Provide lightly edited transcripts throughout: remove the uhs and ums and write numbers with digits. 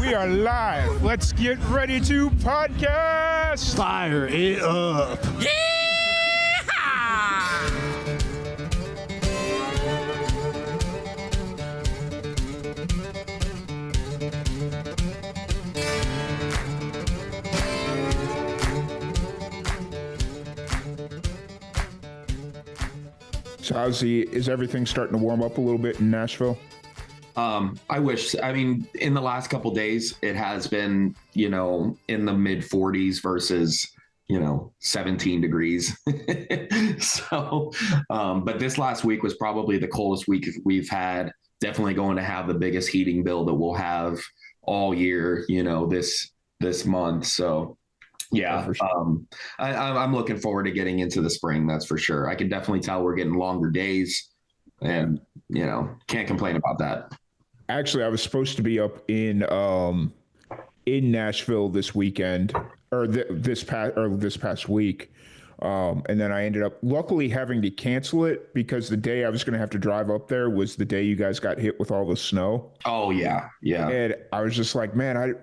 We are live. Let's get ready to podcast. Fire it up. So is everything starting to warm up a little bit in Nashville? I wish. I mean, in the last couple days, it has been, in the mid 40s versus, 17 degrees. So, but this last week was probably the coldest week we've had. Definitely going to have the biggest heating bill that we'll have all year, this month. So, yeah, for sure. I'm looking forward to getting into the spring. That's for sure. I can definitely tell we're getting longer days, and can't complain about that. Actually, I was supposed to be up in Nashville this weekend, or this past week, and then I ended up luckily having to cancel it because the day I was going to have to drive up there was the day you guys got hit with all the snow. Oh yeah, yeah. And I was just like, man, I'm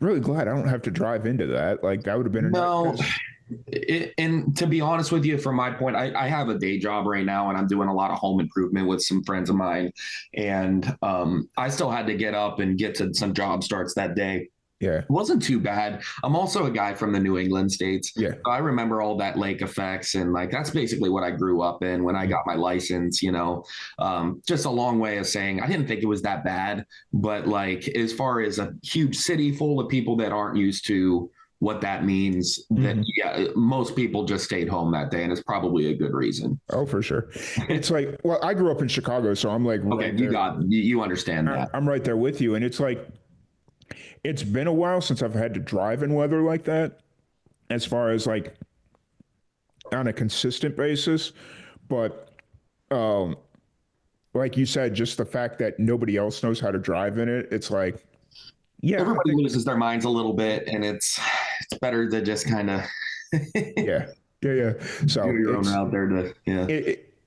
really glad I don't have to drive into that. Like that would have been and to be honest with you, from my point, I have a day job right now and I'm doing a lot of home improvement with some friends of mine. And I still had to get up and get to some job starts that day. Yeah. It wasn't too bad. I'm also a guy from the New England states. Yeah. So I remember all that lake effects. And that's basically what I grew up in when I got my license, just a long way of saying I didn't think it was that bad. But as far as a huge city full of people that aren't used to what that means, that most people just stayed home that day, and it's probably a good reason. Oh, for sure. It's like, well, I grew up in Chicago, so I'm like, okay, you understand that. I'm right there with you, and it's like, it's been a while since I've had to drive in weather like that, as far as like on a consistent basis. But like you said, just the fact that nobody else knows how to drive in it, it's like, yeah, everybody loses their minds a little bit, and it's better to just kind of yeah. So do your own route there to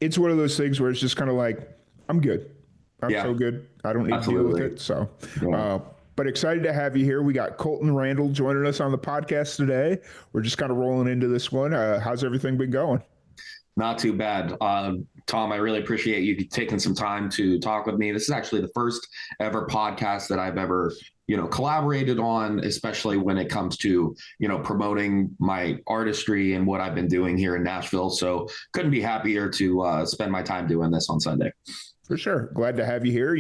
it's one of those things where it's just kind of like, I'm good. I'm so good. I don't need to deal with it. So, but excited to have you here. We got Colton Randall joining us on the podcast today. We're just kind of rolling into this one. How's everything been going? Not too bad. Tom, I really appreciate you taking some time to talk with me. This is actually the first ever podcast that I've ever, collaborated on, especially when it comes to, promoting my artistry and what I've been doing here in Nashville. So couldn't be happier to spend my time doing this on Sunday. For sure. Glad to have you here.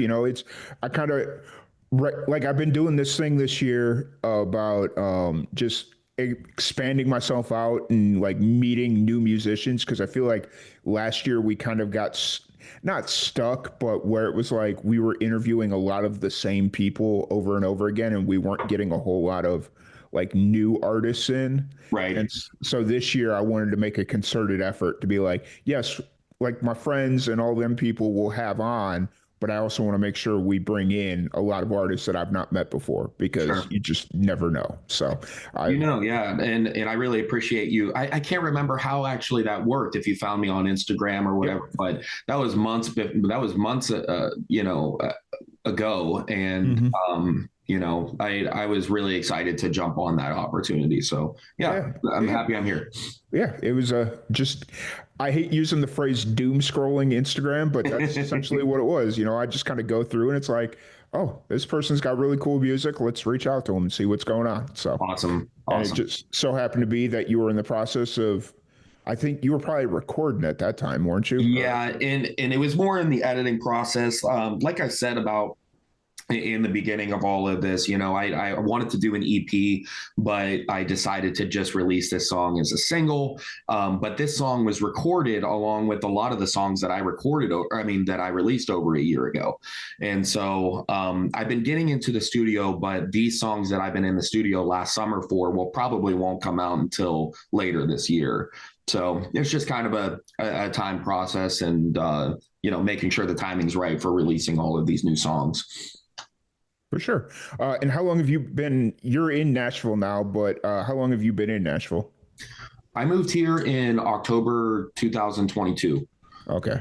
I've been doing this thing this year about just expanding myself out and like meeting new musicians, because I feel like last year we kind of got not stuck, but where it was like we were interviewing a lot of the same people over and over again, and we weren't getting a whole lot of like new artists in. Right. And so this year I wanted to make a concerted effort to be like, yes, like my friends and all them people will have on, but I also want to make sure we bring in a lot of artists that I've not met before, because you just never know. So, yeah. And I really appreciate you. I can't remember how actually that worked, if you found me on Instagram or whatever, but that was months ago. And, I was really excited to jump on that opportunity. So I'm happy I'm here. Yeah, it was I hate using the phrase doom scrolling Instagram, but that's essentially what it was. I just kind of go through and it's like, oh, this person's got really cool music. Let's reach out to them and see what's going on. So awesome. And it just so happened to be that you were in the process of, I think you were probably recording at that time, weren't you? Yeah, and it was more in the editing process. Like I said about in the beginning of all of this, I wanted to do an EP, but I decided to just release this song as a single. But this song was recorded along with a lot of the songs that I that I released over a year ago. And so I've been getting into the studio, but these songs that I've been in the studio last summer for probably won't come out until later this year. So it's just kind of a time process and, making sure the timing's right for releasing all of these new songs. For sure. And how long have you been, you're in Nashville now, but how long have you been in Nashville? I moved here in October 2022. Okay.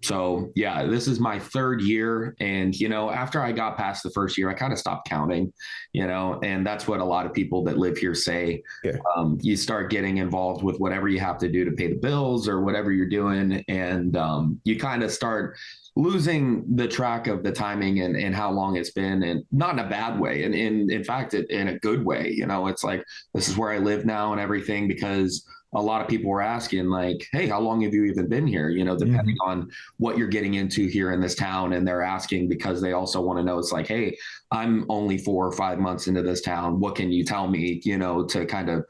So yeah, this is my third year. And, after I got past the first year, I kind of stopped counting, and that's what a lot of people that live here say. Yeah. You start getting involved with whatever you have to do to pay the bills or whatever you're doing. And you kind of start losing the track of the timing and how long it's been, and not in a bad way. And in fact, in a good way, it's like, this is where I live now and everything, because a lot of people were asking like, hey, how long have you even been here? Depending on what you're getting into here in this town. And they're asking because they also want to know, it's like, hey, I'm only 4 or 5 months into this town. What can you tell me, to kind of,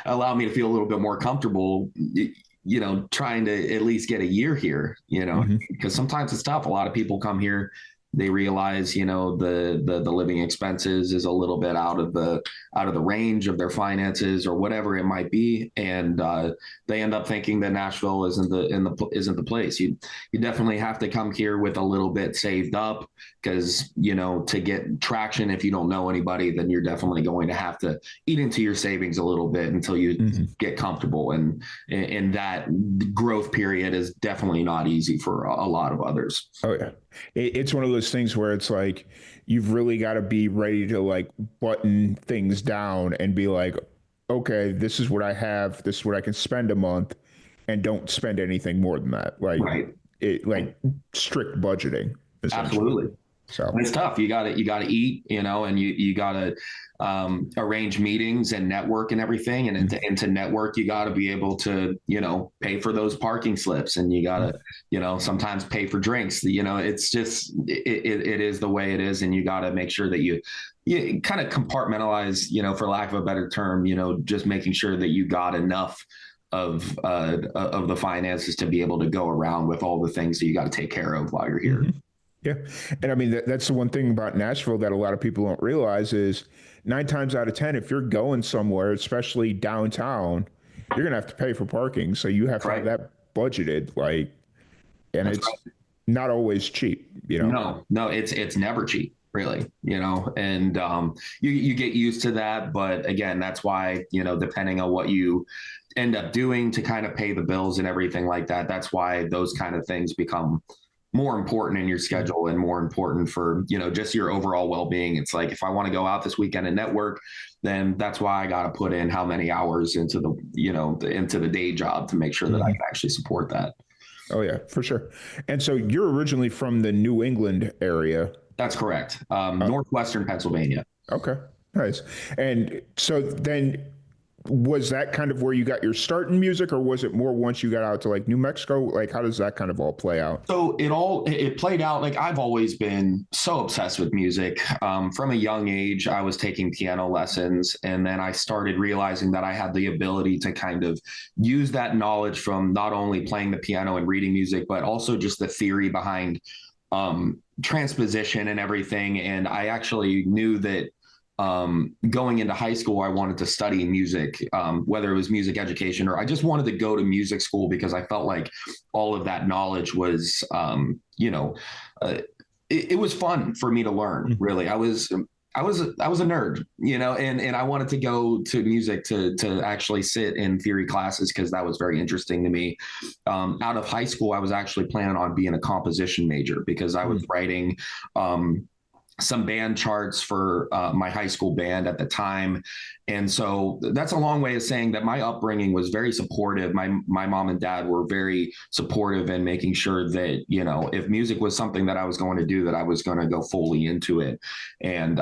allow me to feel a little bit more comfortable, trying to at least get a year here, because sometimes it's tough. A lot of people come here, they realize, the living expenses is a little bit out of the range of their finances or whatever it might be, and they end up thinking that Nashville isn't the place. You definitely have to come here with a little bit saved up, because to get traction, if you don't know anybody, then you're definitely going to have to eat into your savings a little bit until you get comfortable, and that growth period is definitely not easy for a lot of others. Oh yeah. It's one of those things where it's like, you've really got to be ready to like button things down and be like, okay, this is what I have, this is what I can spend a month, and don't spend anything more than that. Like, right. Like strict budgeting. Absolutely. So it's tough. You got to eat, and you got to arrange meetings and network and everything. And to network, you got to be able to, pay for those parking slips, and you got to, sometimes pay for drinks. It's just, it is the way it is. And you got to make sure that you kind of compartmentalize, for lack of a better term, just making sure that you got enough of the finances to be able to go around with all the things that you got to take care of while you're here. Mm-hmm. Yeah. And I mean, that's the one thing about Nashville that a lot of people don't realize is 9 times out of 10, if you're going somewhere, especially downtown, you're going to have to pay for parking. So you have to have that budgeted, like, and it's not always cheap, No, it's never cheap, really, and you get used to that. But again, that's why, depending on what you end up doing to kind of pay the bills and everything like that, that's why those kind of things become more important in your schedule and more important for, just your overall well-being. It's like, if I want to go out this weekend and network, then that's why I got to put in how many hours into the day job to make sure that I can actually support that. Oh yeah, for sure. And so you're originally from the New England area. That's correct. Northwestern Pennsylvania. Okay, nice. And so then, was that kind of where you got your start in music, or was it more once you got out to like New Mexico? Like, how does that kind of all play out? So it played out like, I've always been so obsessed with music. From a young age, I was taking piano lessons, and then I started realizing that I had the ability to kind of use that knowledge from not only playing the piano and reading music, but also just the theory behind transposition and everything. And I actually knew that going into high school, I wanted to study music, whether it was music education, or I just wanted to go to music school, because I felt like all of that knowledge was, it was fun for me to learn. Really, I was a nerd, and I wanted to go to music to actually sit in theory classes, because that was very interesting to me. Out of high school, I was actually planning on being a composition major, because I was writing some band charts for my high school band at the time. And so that's a long way of saying that my upbringing was very supportive. My mom and dad were very supportive in making sure that, if music was something that I was going to do, that I was going to go fully into it. And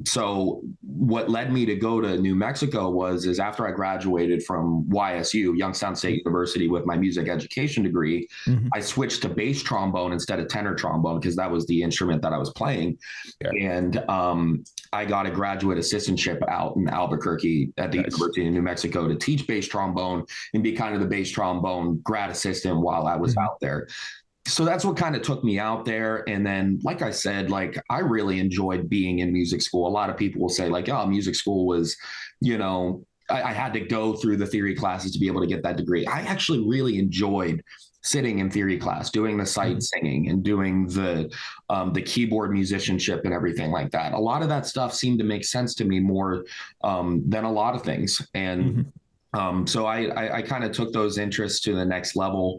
so what led me to go to New Mexico is after I graduated from YSU, Youngstown State University, with my music education degree, I switched to bass trombone instead of tenor trombone, because that was the instrument that I was playing. Yeah. And I got a graduate assistantship out in Albuquerque at the University of New Mexico to teach bass trombone and be kind of the bass trombone grad assistant while I was out there. So that's what kind of took me out there. And then, like I said, like, I really enjoyed being in music school. A lot of people will say like, oh, music school was, I had to go through the theory classes to be able to get that degree. I actually really enjoyed sitting in theory class, doing the sight singing and doing the keyboard musicianship and everything like that. A lot of that stuff seemed to make sense to me more than a lot of things. And so I kind of took those interests to the next level.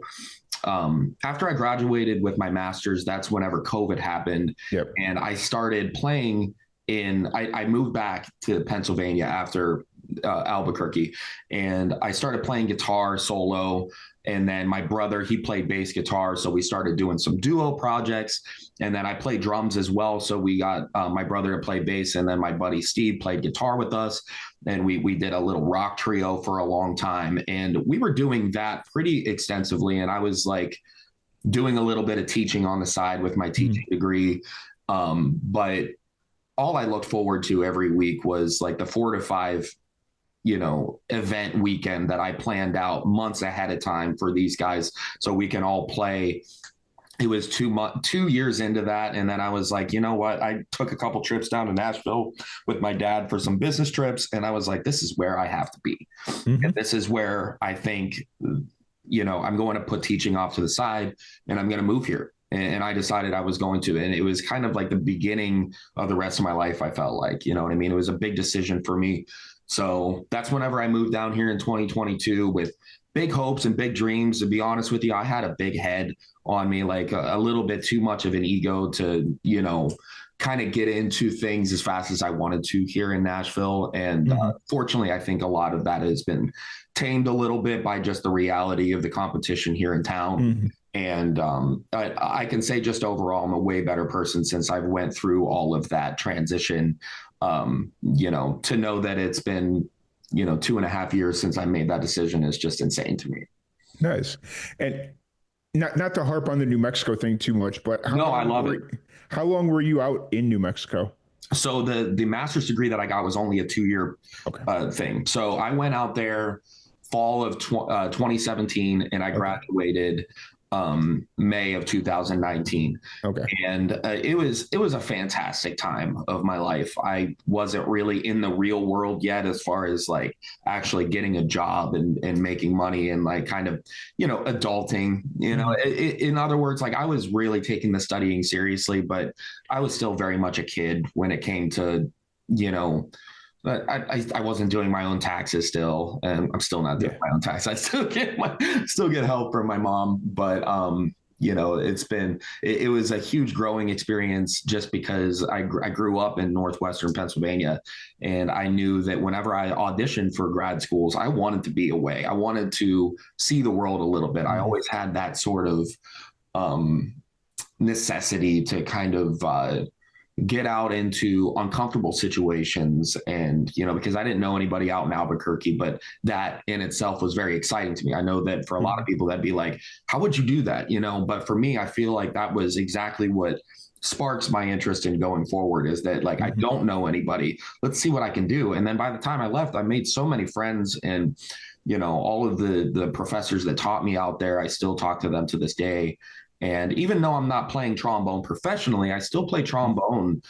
after I graduated with my master's, that's whenever COVID happened. Yep. And I started playing I moved back to Pennsylvania after Albuquerque, and I started playing guitar solo. And then my brother, he played bass guitar. So we started doing some duo projects. And then I played drums as well. So we got my brother to play bass. And then my buddy Steve played guitar with us. And we did a little rock trio for a long time. And we were doing that pretty extensively. And I was like doing a little bit of teaching on the side with my teaching degree. But all I looked forward to every week was like the 4 to 5 event weekend that I planned out months ahead of time for these guys so we can all play. It was 2 years into that. And then I was like, you know what? I took a couple trips down to Nashville with my dad for some business trips. And I was like, this is where I have to be. And this is where I think, I'm going to put teaching off to the side and I'm going to move here. And I decided I was going to, and it was kind of like the beginning of the rest of my life. I felt like, you know what I mean? It was a big decision for me. So that's whenever I moved down here in 2022 with big hopes and big dreams. To be honest with you, I had a big head on me, like a little bit too much of an ego to, kind of get into things as fast as I wanted to here in Nashville. And fortunately, I think a lot of that has been tamed a little bit by just the reality of the competition here in town. And I can say just overall, I'm a way better person since I've went through all of that transition. To know that it's been, 2.5 years since I made that decision is just insane to me. Nice. And not to harp on the New Mexico thing too much, but I love it. How long were you out in New Mexico? So the master's degree that I got was only a 2-year thing. So I went out there fall of 2017 and I graduated May of 2019. Okay. And it was a fantastic time of my life. I wasn't really in the real world yet as far as like actually getting a job and making money and like kind of, adulting, in other words, like I was really taking the studying seriously, but I was still very much a kid when it came to, I wasn't doing my own taxes still, and I'm still not doing my own taxes. I still get help from my mom, but it was a huge growing experience just because I grew up in Northwestern Pennsylvania, and I knew that whenever I auditioned for grad schools, I wanted to be away. I wanted to see the world a little bit. I always had that sort of necessity to kind of get out into uncomfortable situations. And, because I didn't know anybody out in Albuquerque, but that in itself was very exciting to me. I know that for a lot of people, that'd be like, how would you do that? But for me, I feel like that was exactly what sparks my interest in going forward is that like, I don't know anybody. Let's see what I can do. And then by the time I left, I made so many friends and, all of the professors that taught me out there, I still talk to them to this day. And even though I'm not playing trombone professionally, I still play trombone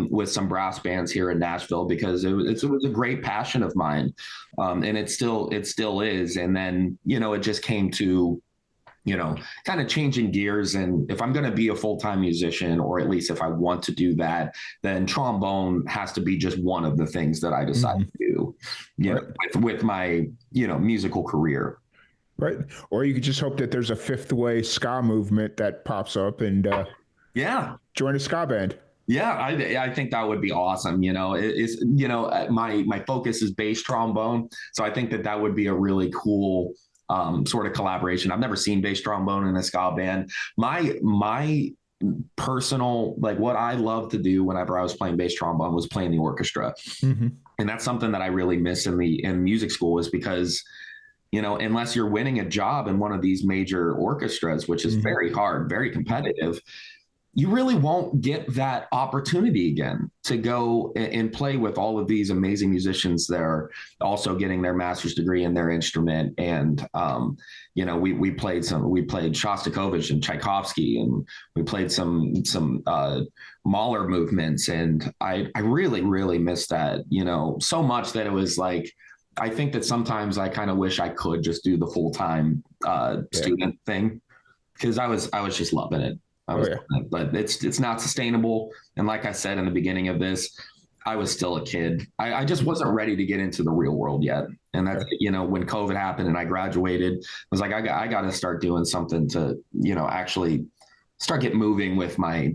with some brass bands here in Nashville because it was a great passion of mine. And it still is. And then, it just came to, kind of changing gears. And if I'm going to be a full-time musician, or at least if I want to do that, then trombone has to be just one of the things that I decide to do, with my, musical career. Right. Or you could just hope that there's a fifth way ska movement that pops up and join a ska band. Yeah, I think that would be awesome. My focus is bass trombone. So I think that would be a really cool sort of collaboration. I've never seen bass trombone in a ska band. My personal, like what I love to do whenever I was playing bass trombone was playing the orchestra. And that's something that I really miss in music school is because unless you're winning a job in one of these major orchestras, which is very hard, very competitive, you really won't get that opportunity again to go and play with all of these amazing musicians that are also getting their master's degree in their instrument. And, we played Shostakovich and Tchaikovsky, and we played some Mahler movements. And I really, really miss that, so much that it was like, I think that sometimes I kind of wish I could just do the full-time student thing because I was just loving it. But it's not sustainable. And like I said in the beginning of this, I was still a kid. I just wasn't ready to get into the real world yet. And that's, Okay. when COVID happened and I graduated, I was like, I got to start doing something to, actually start get moving with my,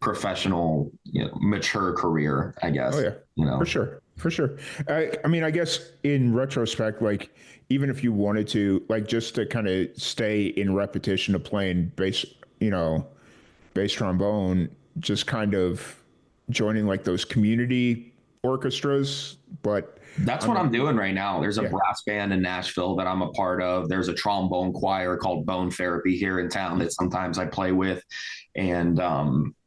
professional, mature career, I Oh guess, yeah, for sure, for sure. I mean, I guess in retrospect, like even if you wanted to, like just to kind of stay in repetition of playing bass, you know, bass trombone, just kind of joining like those community orchestras. But That's I what mean, I'm doing right now. There's a yeah, brass band in Nashville that I'm a part of. There's a trombone choir called Bone Therapy here in town that sometimes I play with, and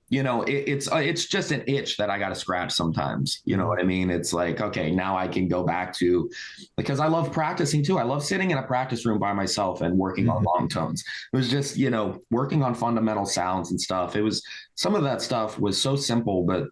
it's just an itch that I got to scratch sometimes. You know mhm, what I mean? It's like, okay, now I can go back to, because I love practicing too. I love sitting in a practice room by myself and working on mhm, long tones. It was just, working on fundamental sounds and stuff. It was, some of that stuff was so simple, but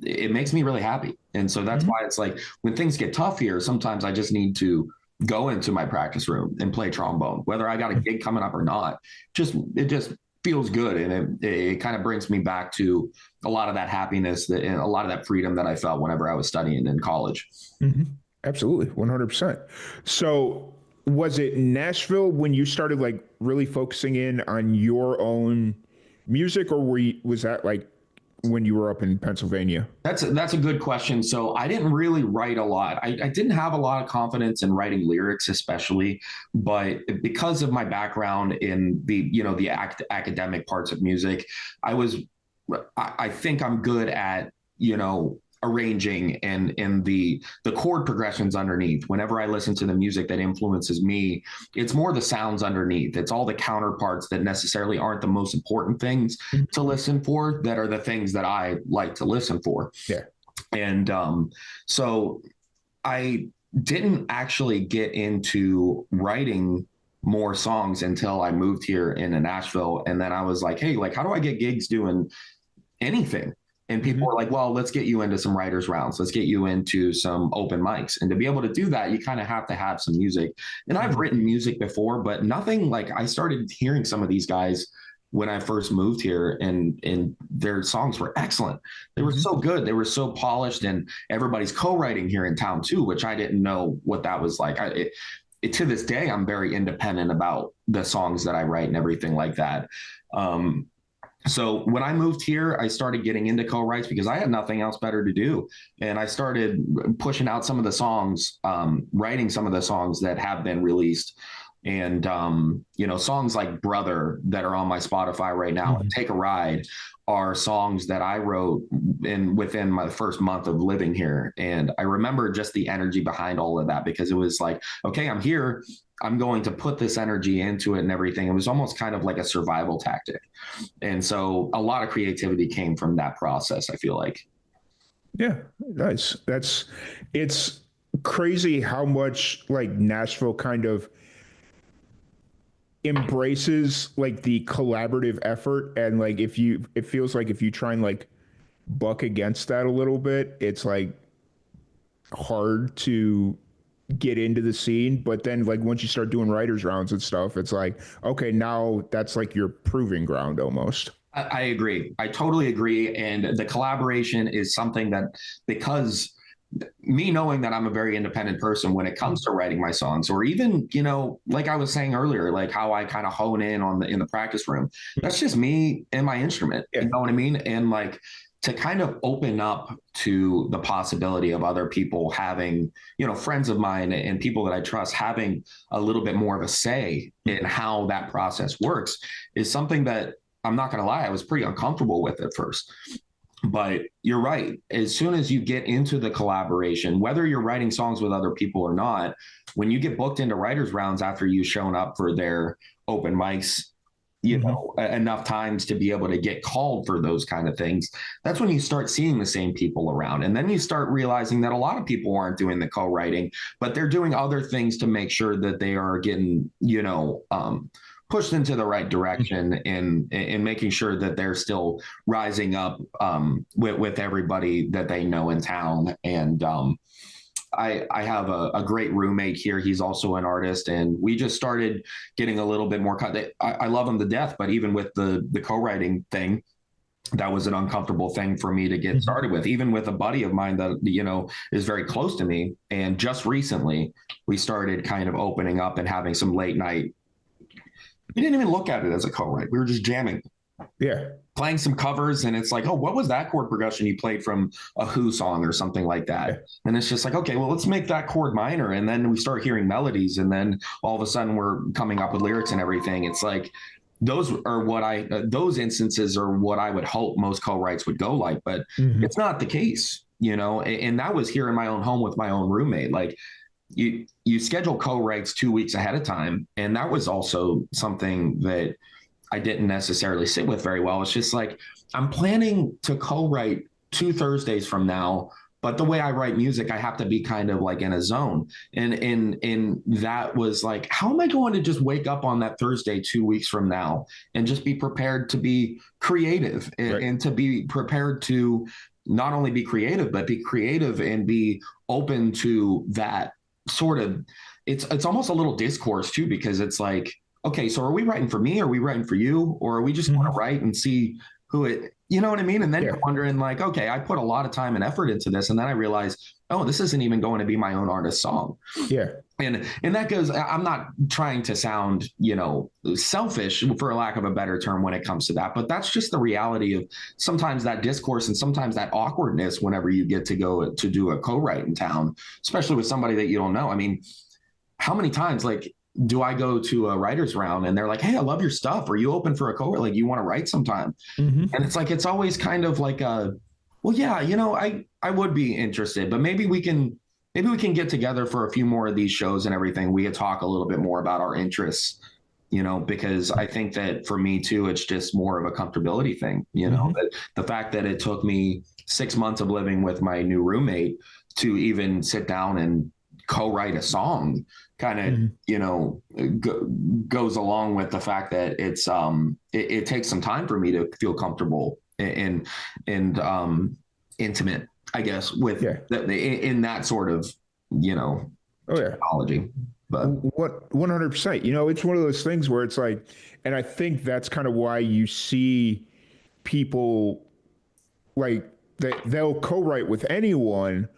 it makes me really happy. And so that's mhm. why it's like when things get tough here, sometimes I just need to go into my practice room and play trombone, whether I got a gig coming up or not. It just feels good, and it kind of brings me back to a lot of that happiness and a lot of that freedom that I felt whenever I was studying in college. Mhm. Absolutely, 100%. So, was it Nashville when you started like really focusing in on your own music, or was that like when you were up in Pennsylvania? That's a good question. So I didn't really write a lot. I didn't have a lot of confidence in writing lyrics, especially, but because of my background in the academic parts of music, I was I think I'm good at arranging and the chord progressions underneath. Whenever I listen to the music that influences me, it's more the sounds underneath. It's all the counterparts that necessarily aren't the most important things Mhm. to listen for that are the things that I like to listen for. Yeah. And so I didn't actually get into writing more songs until I moved here in Nashville. And then I was like, hey, like, how do I get gigs doing anything? And people Hmm. were like, well, let's get you into some writers' rounds. Let's get you into some open mics. And to be able to do that, you kind of have to have some music. And I've Hmm. written music before, but nothing like I started hearing some of these guys when I first moved here, and their songs were excellent. They were Hmm. so good. They were so polished, and everybody's co-writing here in town too, which I didn't know what that was like. To this day, I'm very independent about the songs that I write and everything like that. Um, so when I moved here, I started getting into co-writes because I had nothing else better to do, and I started pushing out some of the songs, writing some of the songs that have been released, and songs like "Brother" that are on my Spotify right now, and Hmm. "Take a Ride" are songs that I wrote within my first month of living here, and I remember just the energy behind all of that because it was like, okay, I'm here. I'm going to put this energy into it and everything. It was almost kind of like a survival tactic. And so a lot of creativity came from that process, I feel like. Yeah, nice. It's crazy how much like Nashville kind of embraces like the collaborative effort, and like it feels like if you try and like buck against that a little bit, it's like hard to get into the scene. But then like once you start doing writers rounds and stuff, it's like, okay, now that's like your proving ground almost. I agree. I totally agree. And the collaboration is something that, because me knowing that I'm a very independent person when it comes to writing my songs, or even, like I was saying earlier, like how I kind of hone in in the practice room, that's just me and my instrument. Yeah. You know what I mean? And like to kind of open up to the possibility of other people having, friends of mine and people that I trust having a little bit more of a say in how that process works is something that I'm not going to lie, I was pretty uncomfortable with at first. But you're right. As soon as you get into the collaboration, whether you're writing songs with other people or not, when you get booked into writers' rounds after you've shown up for their open mics, Hmm. enough times to be able to get called for those kind of things, that's when you start seeing the same people around. And then you start realizing that a lot of people aren't doing the co-writing, but they're doing other things to make sure that they are getting, pushed into the right direction and making sure that they're still rising up with everybody that they know in town. And I have a great roommate here. He's also an artist, and we just started getting a little bit more cut. I love him to death, but even with the co-writing thing, that was an uncomfortable thing for me to get started with, even with a buddy of mine that, is very close to me. And just recently we started kind of opening up and having some late night. We didn't even look at it as a co-write. We were just jamming. Yeah. Playing some covers, and it's like, oh, what was that chord progression you played from a Who song or something like that? Yeah. And it's just like, okay, well, let's make that chord minor. And then we start hearing melodies, and then all of a sudden we're coming up with lyrics and everything. It's like, those instances are what I would hope most co-writes would go like, but it's not the case, and that was here in my own home with my own roommate. Like, you schedule co-writes 2 weeks ahead of time. And that was also something that I didn't necessarily sit with very well. It's just like, I'm planning to co-write 2 Thursdays from now, but the way I write music, I have to be kind of like in a zone. And that was like, how am I going to just wake up on that Thursday 2 weeks from now and just be prepared to be creative and to be prepared to not only be creative, but be creative and be open to that sort of, it's almost a little discourse too, because it's like, okay, so are we writing for me? Are we writing for you? Or are we just going to write and see who it, you know what I mean? And then you're wondering like, okay, I put a lot of time and effort into this. And then I realized, oh, this isn't even going to be my own artist song. Yeah. And that goes, I'm not trying to sound, selfish, for a lack of a better term, when it comes to that, but that's just the reality of sometimes that discourse and sometimes that awkwardness whenever you get to go to do a co-write in town, especially with somebody that you don't know. I mean, how many times, like, do I go to a writer's round and they're like, hey, I love your stuff. Are you open for a co-write? Like, you want to write sometime? And it's like, it's always kind of like well, yeah, I would be interested, but maybe we can get together for a few more of these shows and everything. We could talk a little bit more about our interests, because I think that for me too, it's just more of a comfortability thing, the fact that it took me 6 months of living with my new roommate to even sit down and co-write a song kind of, goes along with the fact that it's, it takes some time for me to feel comfortable and intimate, I guess, with in that sort of, technology. But what 100%, it's one of those things where it's like, and I think that's kind of why you see people like they'll co-write with anyone,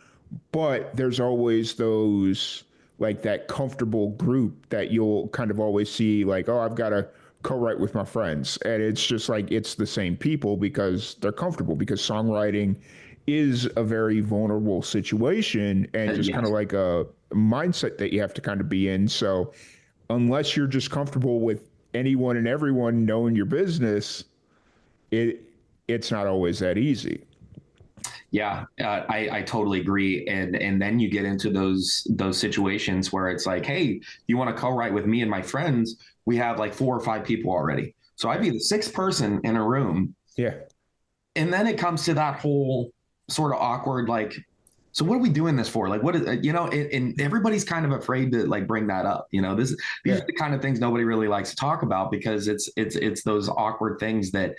but there's always those like that comfortable group that you'll kind of always see like, oh, I've got to co-write with my friends. And it's just like, it's the same people because they're comfortable, because songwriting is a very vulnerable situation and just kind of like a mindset that you have to kind of be in. So unless you're just comfortable with anyone and everyone knowing your business, it's not always that easy. Yeah, I totally agree. And then you get into those situations where it's like, hey, you want to co-write with me and my friends? We have like 4 or 5 people already. So I'd be the 6th person in a room. Yeah. And then it comes to that whole sort of awkward, like, so what are we doing this for? Like, what is, and everybody's kind of afraid to like bring that up. These are the kind of things nobody really likes to talk about, because it's those awkward things that,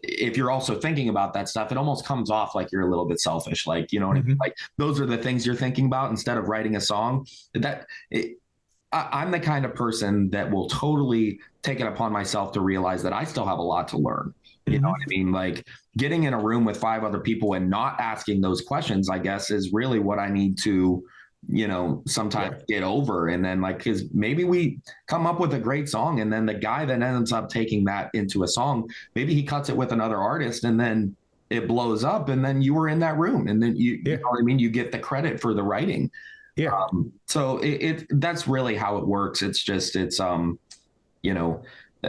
if you're also thinking about that stuff, it almost comes off like you're a little bit selfish. Like, what I mean? Like, those are the things you're thinking about instead of writing a song. I'm the kind of person that will totally take it upon myself to realize that I still have a lot to learn. You know what I mean? Like, getting in a room with 5 other people and not asking those questions, I guess, is really what I need to, sometimes get over. And then like, cause maybe we come up with a great song, and then the guy that ends up taking that into a song, maybe he cuts it with another artist, and then it blows up, and then you were in that room, and then you know what I mean? You get the credit for the writing. Yeah. So that's really how it works. It's just,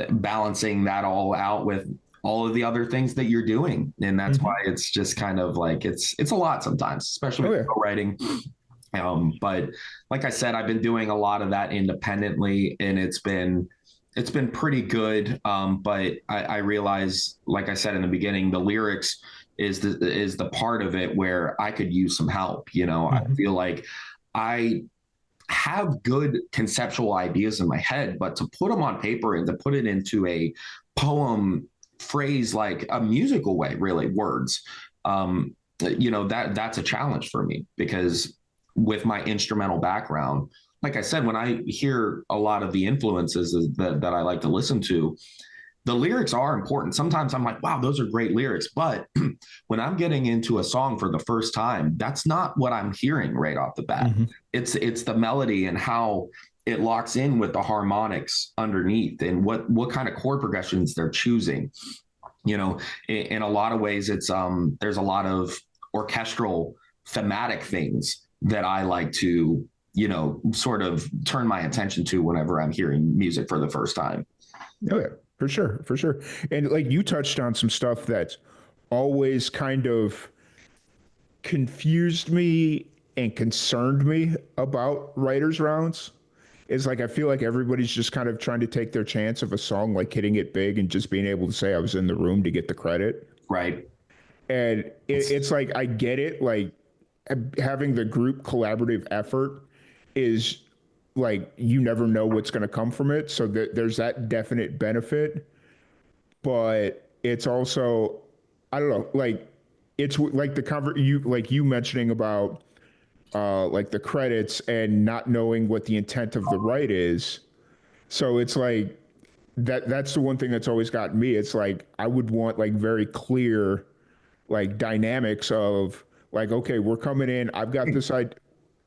balancing that all out with all of the other things that you're doing. And that's why it's just kind of like, it's a lot sometimes, especially with co-writing. But like I said, I've been doing a lot of that independently, and it's been pretty good. But I realize, like I said in the beginning, the lyrics is the part of it where I could use some help. I feel like I have good conceptual ideas in my head, but to put them on paper and to put it into a poem phrase, like a musical way, really, words, that's a challenge for me, because with my instrumental background, like I said, when I hear a lot of the influences that I like to listen to, the lyrics are important. Sometimes I'm like, wow, those are great lyrics. But when I'm getting into a song for the first time, that's not what I'm hearing right off the bat. Hmm. It's the melody and how it locks in with the harmonics underneath and what kind of chord progressions they're choosing. You know, in a lot of ways, it's there's a lot of orchestral thematic things that I like to, sort of turn my attention to whenever I'm hearing music for the first time. Oh yeah, for sure, for sure. And like you touched on some stuff that's always kind of confused me and concerned me about writers rounds. Is like I feel like everybody's just kind of trying to take their chance of a song like hitting it big and just being able to say I was in the room to get the credit. Right. And it's like I get it, like having the group collaborative effort is like you never know what's going to come from it, so that there's that definite benefit. But it's also, I don't know, like it's like you mentioning about like the credits and not knowing what the intent of the right is. So it's like that's the one thing that's always gotten me. It's like I would want like very clear like dynamics of like, okay, we're coming in. I've got this idea.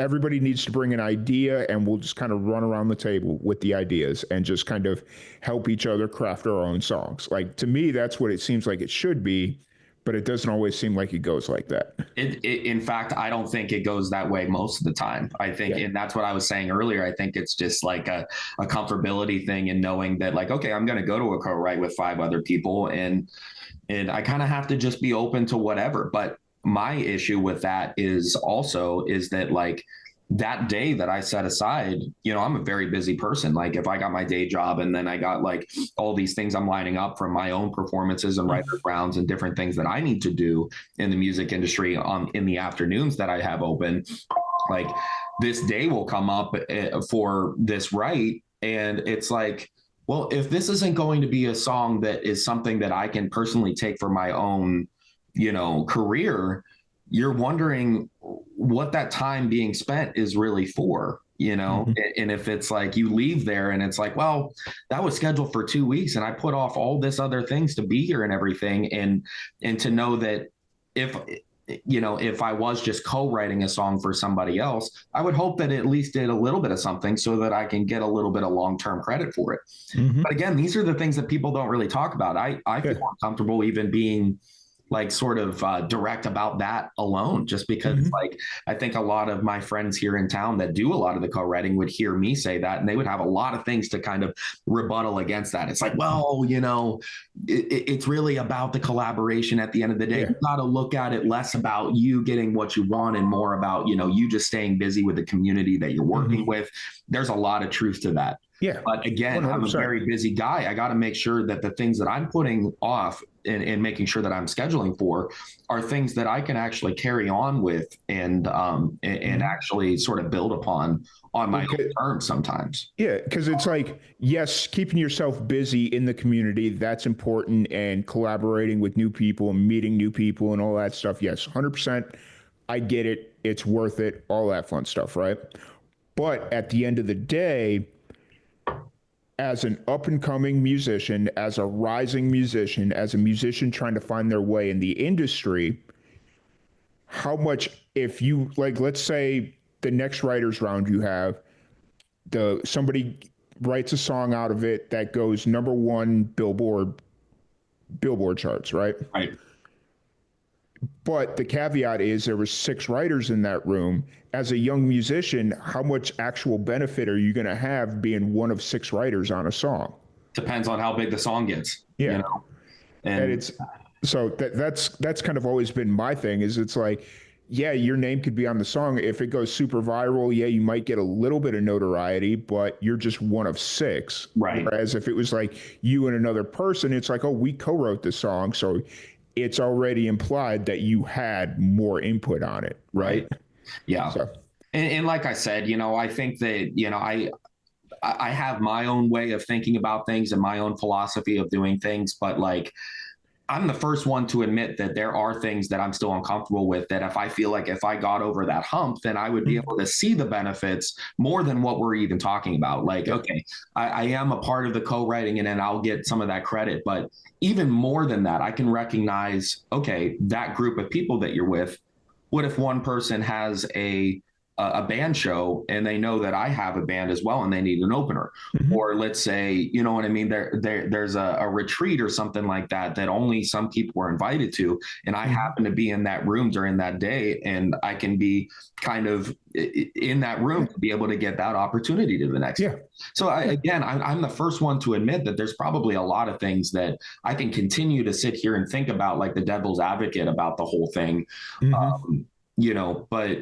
Everybody needs to bring an idea, and we'll just kind of run around the table with the ideas and just kind of help each other craft our own songs. Like to me, that's what it seems like it should be, but it doesn't always seem like it goes like that. In fact, I don't think it goes that way most of the time. I think, Yeah. and that's what I was saying earlier. I think it's just like a comfortability thing and knowing that, like, okay, I'm going to go to a co-write with 5 other people, and I kind of have to just be open to whatever. But my issue with that is that like that day that I set aside, I'm a very busy person. Like if I got my day job and then I got like all these things I'm lining up from my own performances and writer rounds and different things that I need to do in the music industry in the afternoons that I have open, like this day will come up for this write. And it's like, well, if this isn't going to be a song that is something that I can personally take for my own, career, you're wondering what that time being spent is really for, Mm-hmm. and if it's like you leave there and it's like, well, that was scheduled for 2 weeks and I put off all this other things to be here and everything. And to know that if, if I was just co-writing a song for somebody else, I would hope that it at least did a little bit of something so that I can get a little bit of long-term credit for it. Mm-hmm. But again, these are the things that people don't really talk about. I Yeah. feel more comfortable even being like sort of direct about that alone, just because Mm-hmm. like I think a lot of my friends here in town that do a lot of the co-writing would hear me say that, and they would have a lot of things to kind of rebuttal against that. It's like, well, it's really about the collaboration at the end of the day. Yeah. You got to look at it less about you getting what you want and more about, you just staying busy with the community that you're working Mm-hmm. with. There's a lot of truth to that. Yeah. But again, I'm a 100%. very busy guy. I got to make sure that the things that I'm putting off and making sure that I'm scheduling for are things that I can actually carry on with and Mm-hmm. actually sort of build upon on my own Okay. terms sometimes. Yeah, because it's like, yes, keeping yourself busy in the community, that's important, and collaborating with new people and meeting new people and all that stuff. Yes, 100%. I get it. It's worth it. All that fun stuff, right? But at the end of the day, as an up and coming musician, as a rising musician, as a musician trying to find their way in the industry, how much, if you like, let's say the next writers round you have, somebody writes a song out of it that goes number one Billboard charts, right? Right. But the caveat is there was 6 writers in that room. As a young musician, how much actual benefit are you going to have being one of 6 writers on a song? Depends on how big the song gets, Yeah. And and it's so that's kind of always been my thing is it's like, yeah, your name could be on the song. If it goes super viral, yeah, you might get a little bit of notoriety, but you're just one of 6. right. Whereas if it was like you and another person, it's like, oh, we co-wrote this song, so it's already implied that you had more input on it, right? Yeah. So, And like I said, I think that, I have my own way of thinking about things and my own philosophy of doing things, but like I'm the first one to admit that there are things that I'm still uncomfortable with, that if I feel like if I got over that hump, then I would be able to see the benefits more than what we're even talking about. Like, Yeah. okay, I am a part of the co-writing and then I'll get some of that credit. But even more than that, I can recognize, okay, that group of people that you're with, what if one person has a band show and they know that I have a band as well and they need an opener? Mm-hmm. Or let's say, you know what I mean, there's a retreat or something like that that only some people were invited to, and I Mm-hmm. happen to be in that room during that day, and I can be kind of in that room Yeah. to be able to get that opportunity to the next Yeah. day. So I'm the first one to admit that there's probably a lot of things that I can continue to sit here and think about, like the devil's advocate about the whole thing. Mm-hmm. um, but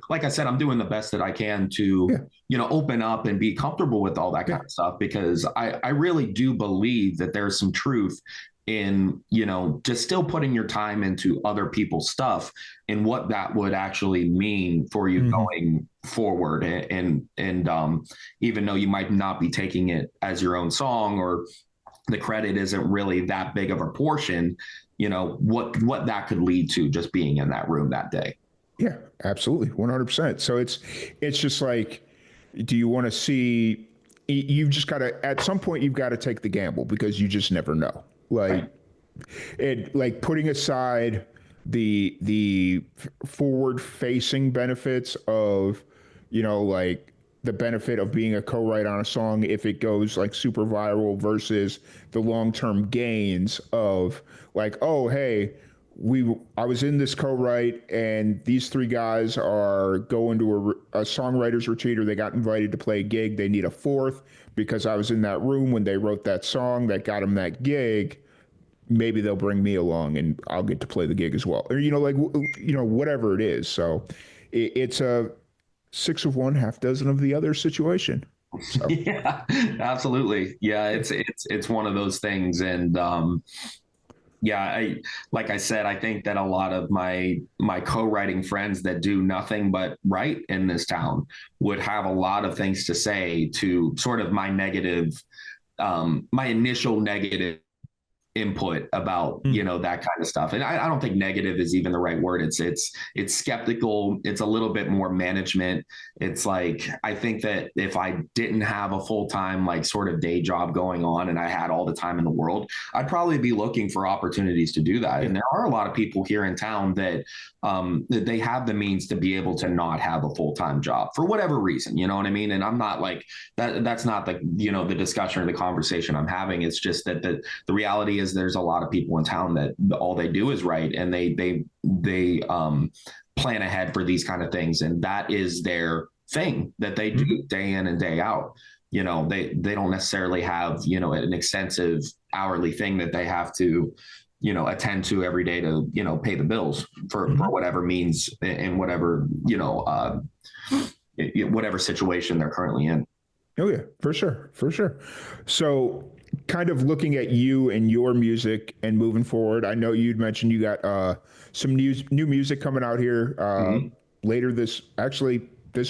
like I said, I'm doing the best that I can Yeah. to, open up and be comfortable with all that Yeah. kind of stuff, because I really do believe that there's some truth in, just still putting your time into other people's stuff and what that would actually mean for you Mm-hmm. going forward. And even though you might not be taking it as your own song, or the credit isn't really that big of a portion, what that could lead to just being in that room that day. Yeah, absolutely. 100%. So it's just like, do you want to see, you've just got to, at some point, you've got to take the gamble because you just never know. Right. Like putting aside the forward facing benefits of, like the benefit of being a co-write on a song if it goes like super viral versus the long-term gains of like, oh, hey, I was in this co-write and these three guys are going to a songwriters retreat, or they got invited to play a gig. They need a fourth because I was in that room when they wrote that song that got them that gig. Maybe they'll bring me along and I'll get to play the gig as well, or like whatever it is. So it's a six of one, half dozen of the other situation. So Yeah, absolutely. Yeah, yeah. it's one of those things. And yeah, like I said, I think that a lot of my co-writing friends that do nothing but write in this town would have a lot of things to say to sort of my negative, my initial negative input about, Mm. that kind of stuff. And I don't think negative is even the right word. It's skeptical. It's a little bit more management. It's like, I think that if I didn't have a full-time like sort of day job going on and I had all the time in the world, I'd probably be looking for opportunities to do that. Yeah. And there are a lot of people here in town that they have the means to be able to not have a full-time job for whatever reason, you know what I mean? And I'm not like that's not the, the discussion or the conversation I'm having. It's just that the reality is there's a lot of people in town that all they do is write, and they plan ahead for these kind of things, and that is their thing that they do Mm-hmm. day in and day out. They don't necessarily have, an extensive hourly thing that they have to, attend to every day to, pay the bills for Mm-hmm. whatever means and whatever, whatever situation they're currently in. Oh yeah, for sure, for sure. So, kind of looking at you and your music and moving forward, I know you'd mentioned you got some new music coming out here Mm-hmm. later this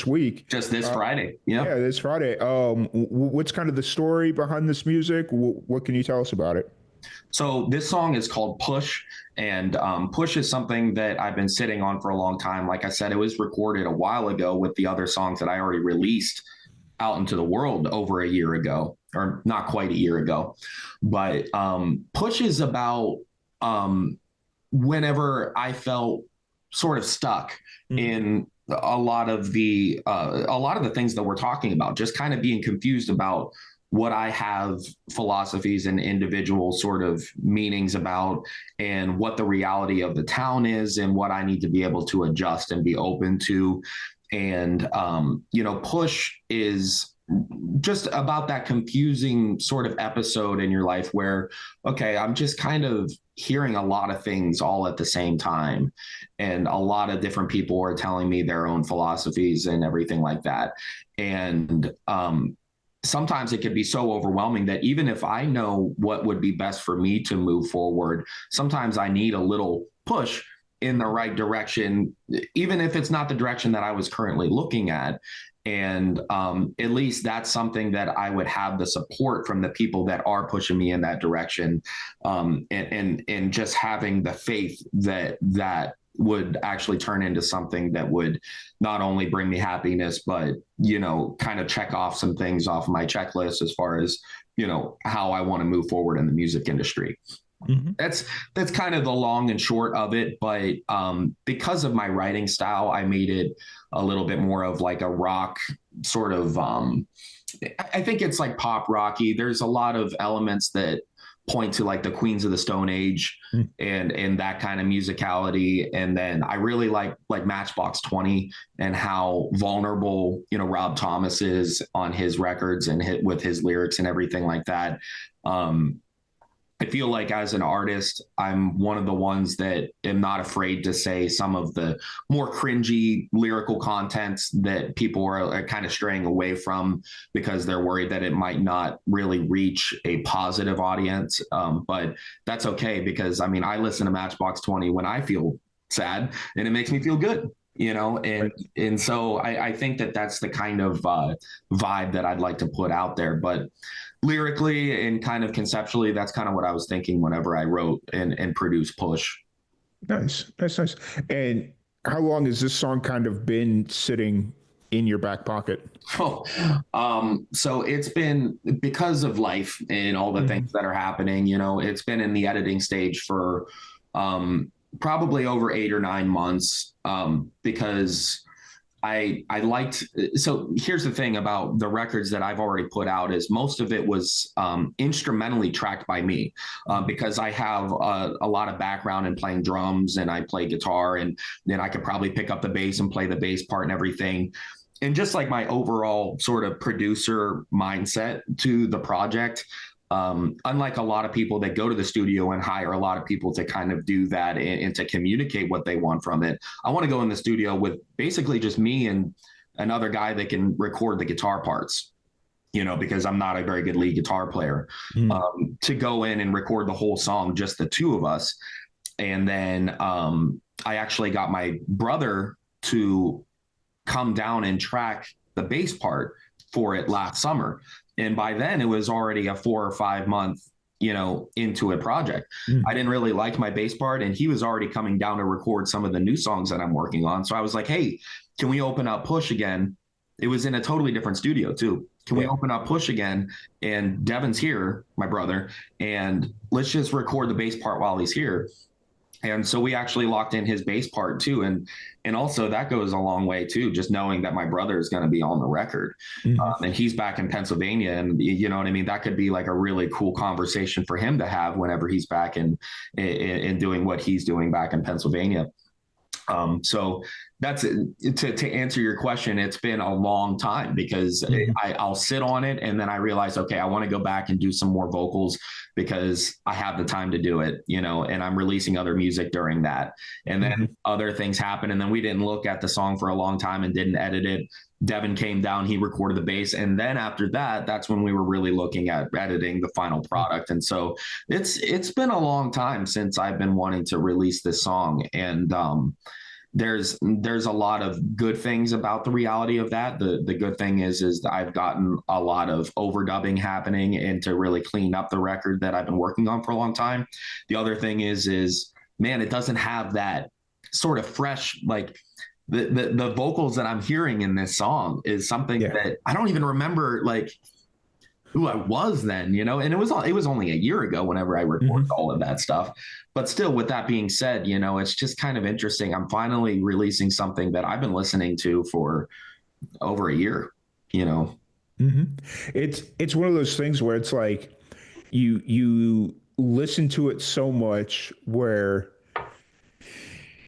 week. Just this Friday. Yeah, Yep. this Friday. What's kind of the story behind this music? What can you tell us about it? So this song is called Push, and Push is something that I've been sitting on for a long time. Like I said, it was recorded a while ago with the other songs that I already released out into the world over a year ago, or not quite a year ago. But Push is about whenever I felt sort of stuck Mm-hmm. in a lot of the things that we're talking about, just kind of being confused about what I have philosophies and individual sort of meanings about, and what the reality of the town is, and what I need to be able to adjust and be open to. And Push is just about that confusing sort of episode in your life where, okay, I'm just kind of hearing a lot of things all at the same time, and a lot of different people are telling me their own philosophies and everything like that. And sometimes it could be so overwhelming that even if I know what would be best for me to move forward, sometimes I need a little push in the right direction, even if it's not the direction that I was currently looking at. And at least that's something that I would have the support from the people that are pushing me in that direction, and just having the faith that would actually turn into something that would not only bring me happiness, but, you know, kind of check off some things off my checklist as far as, you know, how I want to move forward in the music industry. Mm-hmm. That's kind of the long and short of it. But because of my writing style, I made it a little bit more of like a rock sort of. I think it's like pop rocky. There's a lot of elements that point to like the Queens of the Stone Age and that kind of musicality. And then I really like Matchbox 20 and how vulnerable, you know, Rob Thomas is on his records and with his lyrics and everything like that. I feel like as an artist, I'm one of the ones that am not afraid to say some of the more cringy lyrical contents that people are kind of straying away from because they're worried that it might not really reach a positive audience. But that's okay because, I mean, I listen to Matchbox 20 when I feel sad and it makes me feel good. You know, and so I think that that's the kind of vibe that I'd like to put out there. But lyrically and kind of conceptually, that's kind of what I was thinking whenever I wrote and produced Push. Nice. And how long has this song kind of been sitting in your back pocket? Oh, so it's been because of life and all the things that are happening, you know, it's been in the editing stage for probably over 8 or 9 months, because I liked, so here's the thing about the records that I've already put out is most of it was instrumentally tracked by me, because I have a lot of background in playing drums and I play guitar, and then I could probably pick up the bass and play the bass part and everything. And just like my overall sort of producer mindset to the project, unlike a lot of people that go to the studio and hire a lot of people to kind of do that and to communicate what they want from it, I want to go in the studio with basically just me and another guy that can record the guitar parts, you know, because I'm not a very good lead guitar player, to go in and record the whole song, just the two of us. And then I actually got my brother to come down and track the bass part for it last summer. And by then it was already a 4 or 5 month, you know, into a project. I didn't really like my bass part and he was already coming down to record some of the new songs that I'm working on. So I was like, hey, can we open up Push again? It was in a totally different studio too. Can we open up Push again? And Devin's here, my brother, and let's just record the bass part while he's here. And so we actually locked in his bass part too. And also that goes a long way too, just knowing that my brother is going to be on the record, and he's back in Pennsylvania. And you know what I mean? That could be like a really cool conversation for him to have whenever he's back and doing what he's doing back in Pennsylvania. So that's to answer your question. It's been a long time because I'll sit on it and then I realize, okay, I want to go back and do some more vocals because I have the time to do it, you know, and I'm releasing other music during that. And then other things happen. And then we didn't look at the song for a long time and didn't edit it. Devin came down, he recorded the bass. And then after that, that's when we were really looking at editing the final product. And so it's been a long time since I've been wanting to release this song. And, there's a lot of good things about the reality of that. The good thing is I've gotten a lot of overdubbing happening and to really clean up the record that I've been working on for a long time. The other thing is man, it doesn't have that sort of fresh, like the vocals that I'm hearing in this song is something that I don't even remember like who I was then, you know, and it was only a year ago whenever I recorded all of that stuff. But still, with that being said, you know, it's just kind of interesting. I'm finally releasing something that I've been listening to for over a year, you know. It's one of those things where it's like you listen to it so much where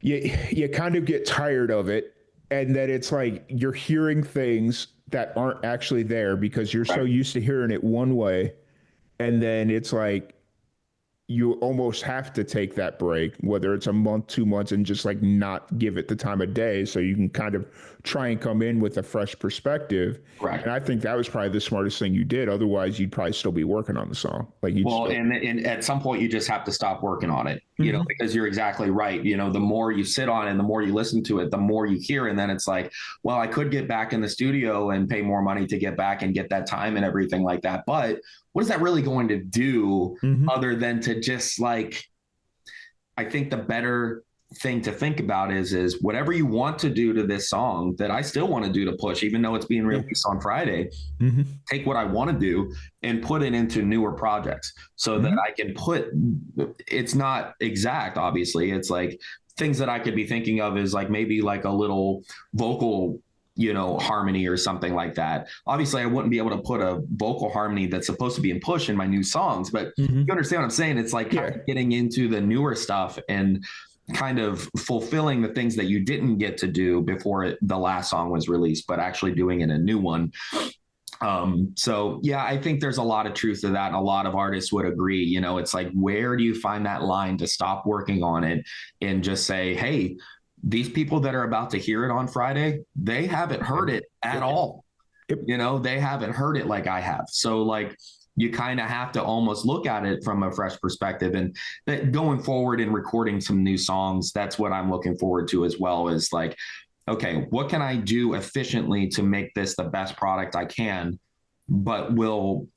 you kind of get tired of it, and that it's like you're hearing things that aren't actually there because you're so used to hearing it one way, and then it's like you almost have to take that break, whether it's a month, 2 months, and just like not give it the time of day so you can kind of try and come in with a fresh perspective. And Correct. I think that was probably the smartest thing you did. Otherwise, you'd probably still be working on the song. Like you'd Well, still. and at some point you just have to stop working on it, Mhm. because you're exactly right. The more you sit on it and the more you listen to it, the more you hear. And then it's like, well, I could get back in the studio and pay more money to get back and get that time and everything like that. But what is that really going to do Mhm. other than to just like, I think the better thing to think about is whatever you want to do to this song that I still want to do to push, even though it's being Yeah. released on Friday, Mhm. take what I want to do and put it into newer projects so that Mhm. I can it's not exact, obviously. It's like things that I could be thinking of is like maybe like a little vocal, harmony or something like that. Obviously, I wouldn't be able to put a vocal harmony that's supposed to be in push in my new songs, but you Mhm. understand what I'm saying? It's like kind Yeah. of getting into the newer stuff and kind of fulfilling the things that you didn't get to do before the last song was released, but actually doing in a new one. So yeah, I think there's a lot of truth to that. And a lot of artists would agree, it's like, where do you find that line to stop working on it and just say, hey, these people that are about to hear it on Friday, they haven't heard it at Yep. all. Yep. They haven't heard it like I have. So like, you kind of have to almost look at it from a fresh perspective. And that going forward and recording some new songs, that's what I'm looking forward to as well, is like, okay, what can I do efficiently to make this the best product I can, but will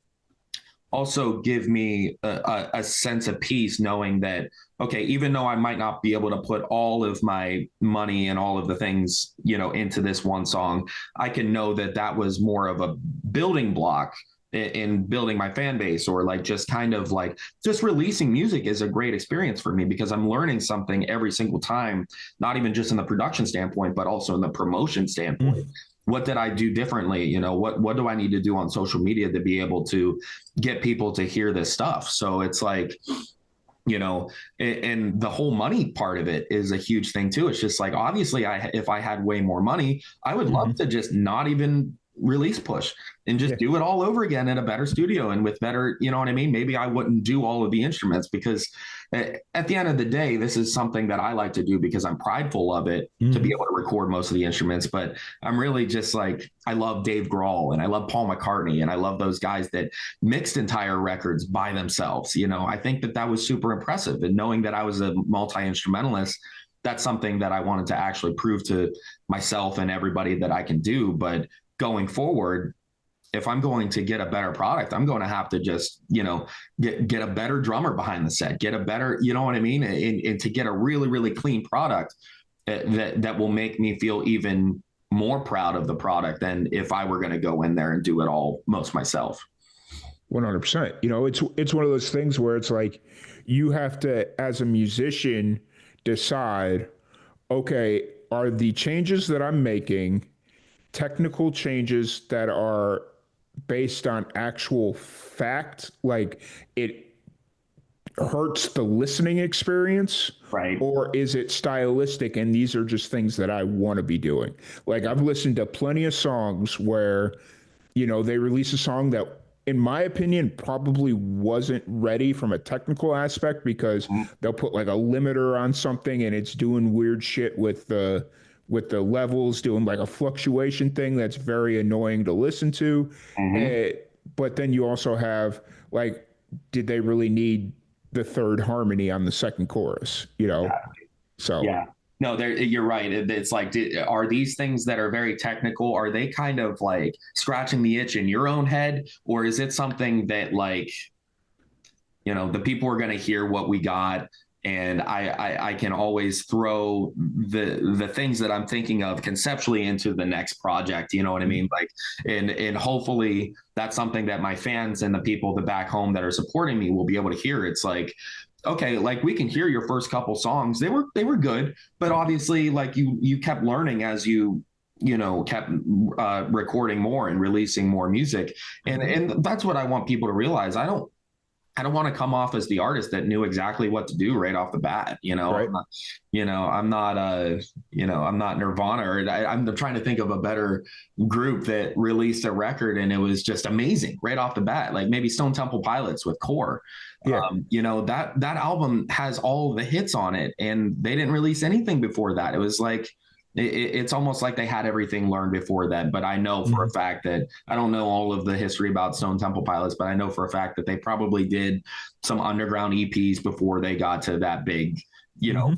also give me a sense of peace knowing that, okay, even though I might not be able to put all of my money and all of the things, into this one song, I can know that that was more of a building block in building my fan base, or like just kind of like just releasing music is a great experience for me because I'm learning something every single time, not even just in the production standpoint, but also in the promotion standpoint. Mhm. What did I do differently? What do I need to do on social media to be able to get people to hear this stuff? So it's like, and the whole money part of it is a huge thing too. It's just like, obviously if I had way more money, I would love Mhm. to just not even release push and just Yeah. do it all over again in a better studio and with better, you know what I mean? Maybe I wouldn't do all of the instruments because at the end of the day, this is something that I like to do because I'm prideful of it, to be able Mhm. to record most of the instruments. But I'm really just like, I love Dave Grohl and I love Paul McCartney and I love those guys that mixed entire records by themselves. I think that that was super impressive. And knowing that I was a multi-instrumentalist, that's something that I wanted to actually prove to myself and everybody that I can do. But going forward, if I'm going to get a better product, I'm going to have to just, get a better drummer behind the set, get a better, you know what I mean? And to get a really, really clean product that will make me feel even more proud of the product than if I were going to go in there and do it all most myself. 100%. It's one of those things where it's like you have to, as a musician, decide, okay, are the changes that I'm making technical changes that are based on actual fact, like it hurts the listening experience, Right. or is it stylistic and these are just things that I want to be doing? Like I've listened to plenty of songs where they release a song that, in my opinion, probably wasn't ready from a technical aspect because they'll put like a limiter on something and it's doing weird shit with the levels, doing like a fluctuation thing that's very annoying to listen to. Mm-hmm. Eh, but then you also have like, did they really need the third harmony on the second chorus? So. Yeah. No, you're right. It's like, are these things that are very technical, are they kind of like scratching the itch in your own head? Or is it something that like, the people are going to hear what we got, and I can always throw the things that I'm thinking of conceptually into the next project. You know what I mean? Like, and hopefully that's something that my fans and the people that back home that are supporting me will be able to hear. It's like, okay, like we can hear your first couple songs. They were good, but obviously like you kept learning as you kept recording more and releasing more music. And Mhm. that's what I want people to realize. I don't want to come off as the artist that knew exactly what to do right off the bat. Right. I'm not Nirvana, or I'm trying to think of a better group that released a record and it was just amazing right off the bat. Like maybe Stone Temple Pilots with Core. Yeah. That album has all the hits on it, and they didn't release anything before that. It was like it's almost like they had everything learned before that. But I know for a fact that I don't know all of the history about Stone Temple Pilots, but I know for a fact that they probably did some underground EPs before they got to that big,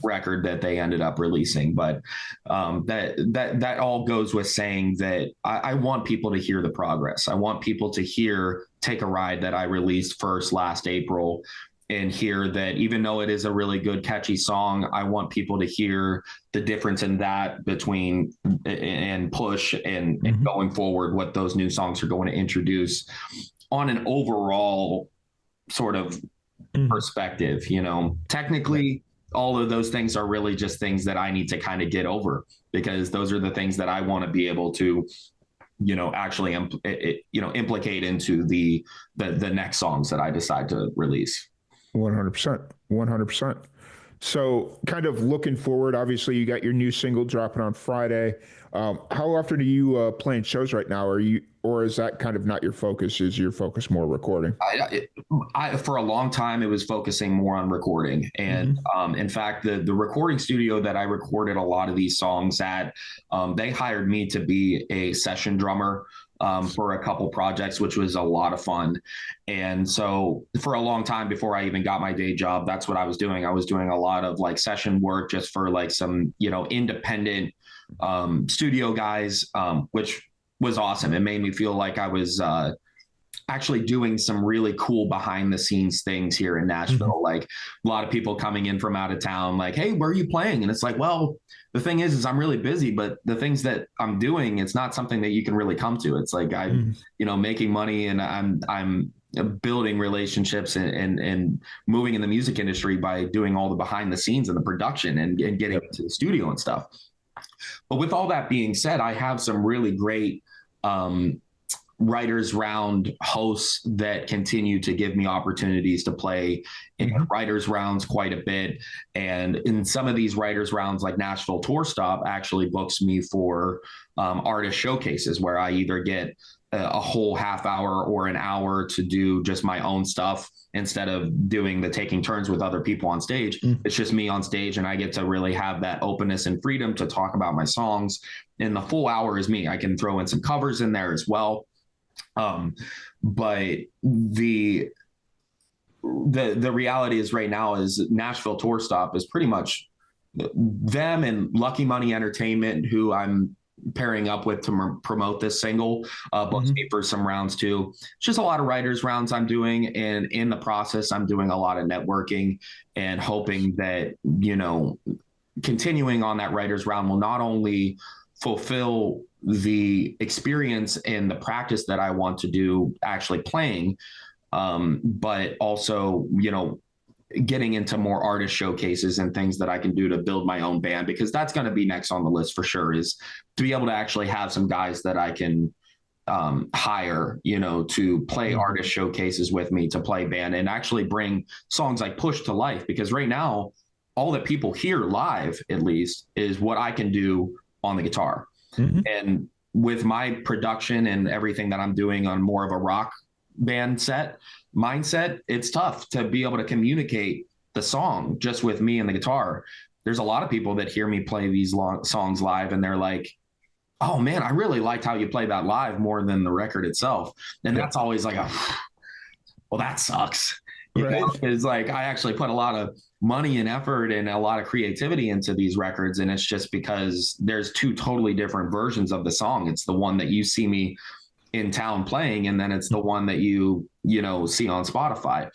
record that they ended up releasing. But that all goes with saying that I want people to hear the progress. I want people to hear Take a Ride that I released first last April, and hear that even though it is a really good, catchy song, I want people to hear the difference in that between and Push and going forward, what those new songs are going to introduce on an overall sort of perspective. Technically, all of those things are really just things that I need to kind of get over, because those are the things that I want to be able to actually implicate into the next songs that I decide to release. 100%. 100%. So kind of looking forward, obviously you got your new single dropping on Friday. How often are you playing shows right now? Or is that kind of not your focus? Is your focus more recording? I for a long time, it was focusing more on recording. And in fact, the recording studio that I recorded a lot of these songs at, they hired me to be a session drummer for a couple projects, which was a lot of fun. And so for a long time before I even got my day job, that's what I was doing. I was doing a lot of like session work just for like some, independent studio guys, which was awesome. It made me feel like I was actually doing some really cool behind the scenes things here in Nashville. Like a lot of people coming in from out of town, like, hey, where are you playing? And it's like, well, the thing is I'm really busy, but the things that I'm doing, it's not something that you can really come to. It's like I'm, making money, and I'm building relationships and moving in the music industry by doing all the behind the scenes and the production and getting into the studio and stuff. But with all that being said, I have some really great writers round hosts that continue to give me opportunities to play in writers rounds quite a bit. And in some of these writers rounds, like Nashville Tour Stop actually books me for artist showcases, where I either get a whole half hour or an hour to do just my own stuff instead of doing the taking turns with other people on stage. It's just me on stage, and I get to really have that openness and freedom to talk about my songs. And the full hour is me. I can throw in some covers in there as well. But the reality is right now is Nashville Tour Stop is pretty much them and Lucky Money Entertainment, who I'm pairing up with to promote this single, books me for some rounds too. It's just a lot of writers rounds I'm doing, and in the process I'm doing a lot of networking and hoping that continuing on that writers round will not only fulfill the experience and the practice that I want to do actually playing, but also getting into more artist showcases and things that I can do to build my own band, because that's going to be next on the list for sure, is to be able to actually have some guys that I can hire, to play artist showcases with me, to play band and actually bring songs like Push to life. Because right now, all that people hear live, at least, is what I can do on the guitar. And with my production and everything that I'm doing on more of a rock band mindset, it's tough to be able to communicate the song just with me and the guitar. There's a lot of people that hear me play these long songs live, and they're like, oh man, I really liked how you played that live more than the record itself. And that's always like well, that sucks. It's like I actually put a lot of money and effort and a lot of creativity into these records, and it's just because there's two totally different versions of the song. It's the one that you see me in town playing, and then it's the one that you see on Spotify.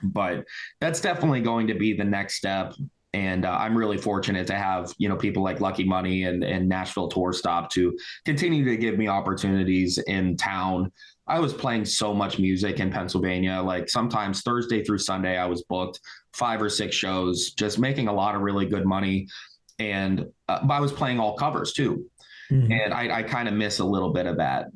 But that's definitely going to be the next step. And I'm really fortunate to have, people like Lucky Money and Nashville Tour Stop to continue to give me opportunities in town. I was playing so much music in Pennsylvania, like sometimes Thursday through Sunday, I was booked 5 or 6 shows, just making a lot of really good money. And I was playing all covers too. Mhm. And I kind of miss a little bit of that.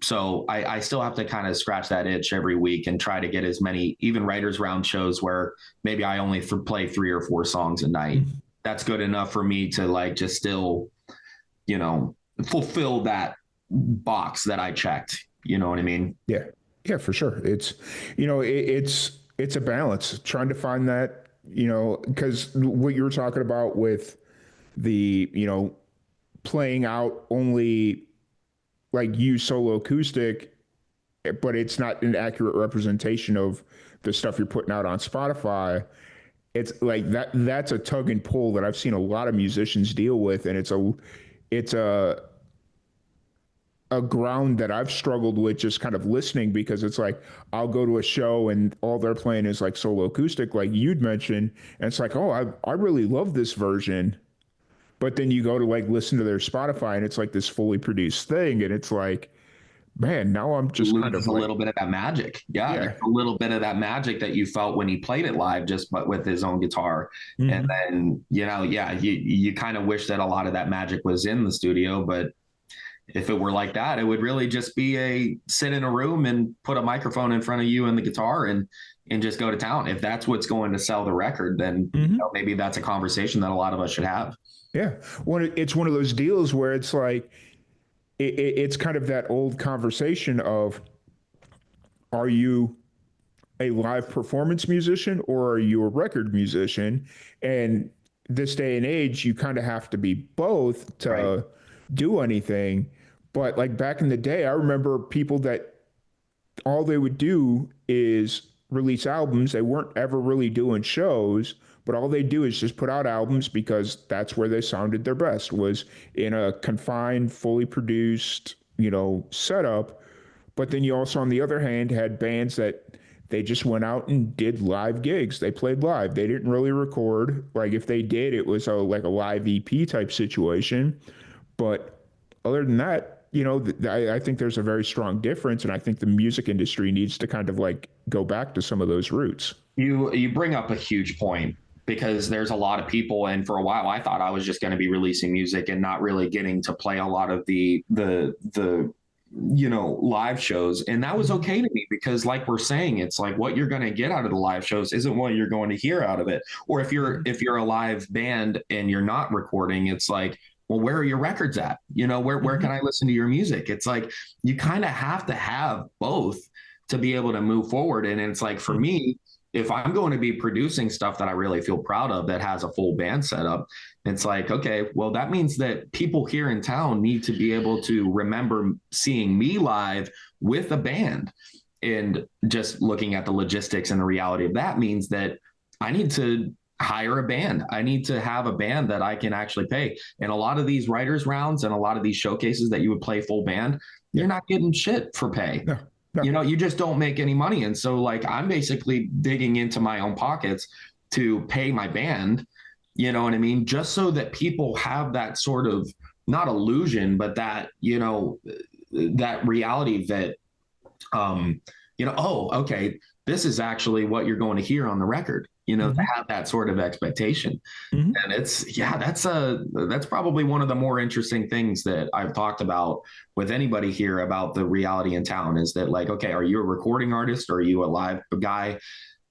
So I still have to kind of scratch that itch every week and try to get as many, even writers round shows where maybe I only play 3 or 4 songs a night. Mhm. That's good enough for me to like just still, you know, fulfill that box that I checked. You know what I mean? Yeah. Yeah, for sure. It's, it's a balance trying to find that, because what you were talking about with the, playing out only like you solo acoustic, but it's not an accurate representation of the stuff you're putting out on Spotify. It's like that's a tug and pull that I've seen a lot of musicians deal with, and it's a ground that I've struggled with just kind of listening, because it's like I'll go to a show and all they're playing is like solo acoustic, like you'd mentioned, and it's like, oh, I really love this version. But then you go to like listen to their Spotify and it's like this fully produced thing, and it's like, man, now I'm just kind Loses of a like, little bit of that magic. Yeah, there's yeah. a little bit of that magic that you felt when he played it live, just but with his own guitar. And Hmm. then, yeah, you kind of wish that a lot of that magic was in the studio, but if it were like that, it would really just be a sit in a room and put a microphone in front of you and the guitar and just go to town. If that's what's going to sell the record, then Hmm. maybe that's a conversation that a lot of us should have. Yeah. It's one of those deals where it's like it's kind of that old conversation of, are you a live performance musician or are you a record musician? And this day and age, you kind of have to be both Right. to do anything. But like back in the day, I remember people that all they would do is release albums. They weren't ever really doing shows, but all they do is just put out albums because that's where they sounded their best, was in a confined, fully produced, setup. But then you also, on the other hand, had bands that they just went out and did live gigs. They played live. They didn't really record. Like if they did, it was like a live EP type situation. But other than that, I think there's a very strong difference, and I think the music industry needs to kind of like go back to some of those roots. You bring up a huge point because there's a lot of people, and for a while I thought I was just going to be releasing music and not really getting to play a lot of the live shows, and that was Mhm. okay to me because like we're saying, it's like what you're going to get out of the live shows isn't what you're going to hear out of it. Or if you're Mhm. if you're a live band and you're not recording, it's like, well, where are your records at? Where can Mhm. I listen to your music? It's like you kind of have to have both to be able to move forward. And it's like for Mhm. me, if I'm going to be producing stuff that I really feel proud of that has a full band setup, it's like, okay, well, that means that people here in town need to be able to remember seeing me live with a band. And just looking at the logistics and the reality of that means that I need to hire a band. I need to have a band that I can actually pay. And a lot of these writers rounds and a lot of these showcases that you would play full band, Yeah. you're not getting shit for pay. No. No. You just don't make any money. And so like I'm basically digging into my own pockets to pay my band, you know what I mean? Just so that people have that sort of not illusion, but that, that reality that oh, okay, this is actually what you're going to hear on the record, to Hmm. have that sort of expectation. Hmm. And that's probably one of the more interesting things that I've talked about with anybody here about the reality in town is that like, okay, are you a recording artist or are you a live guy?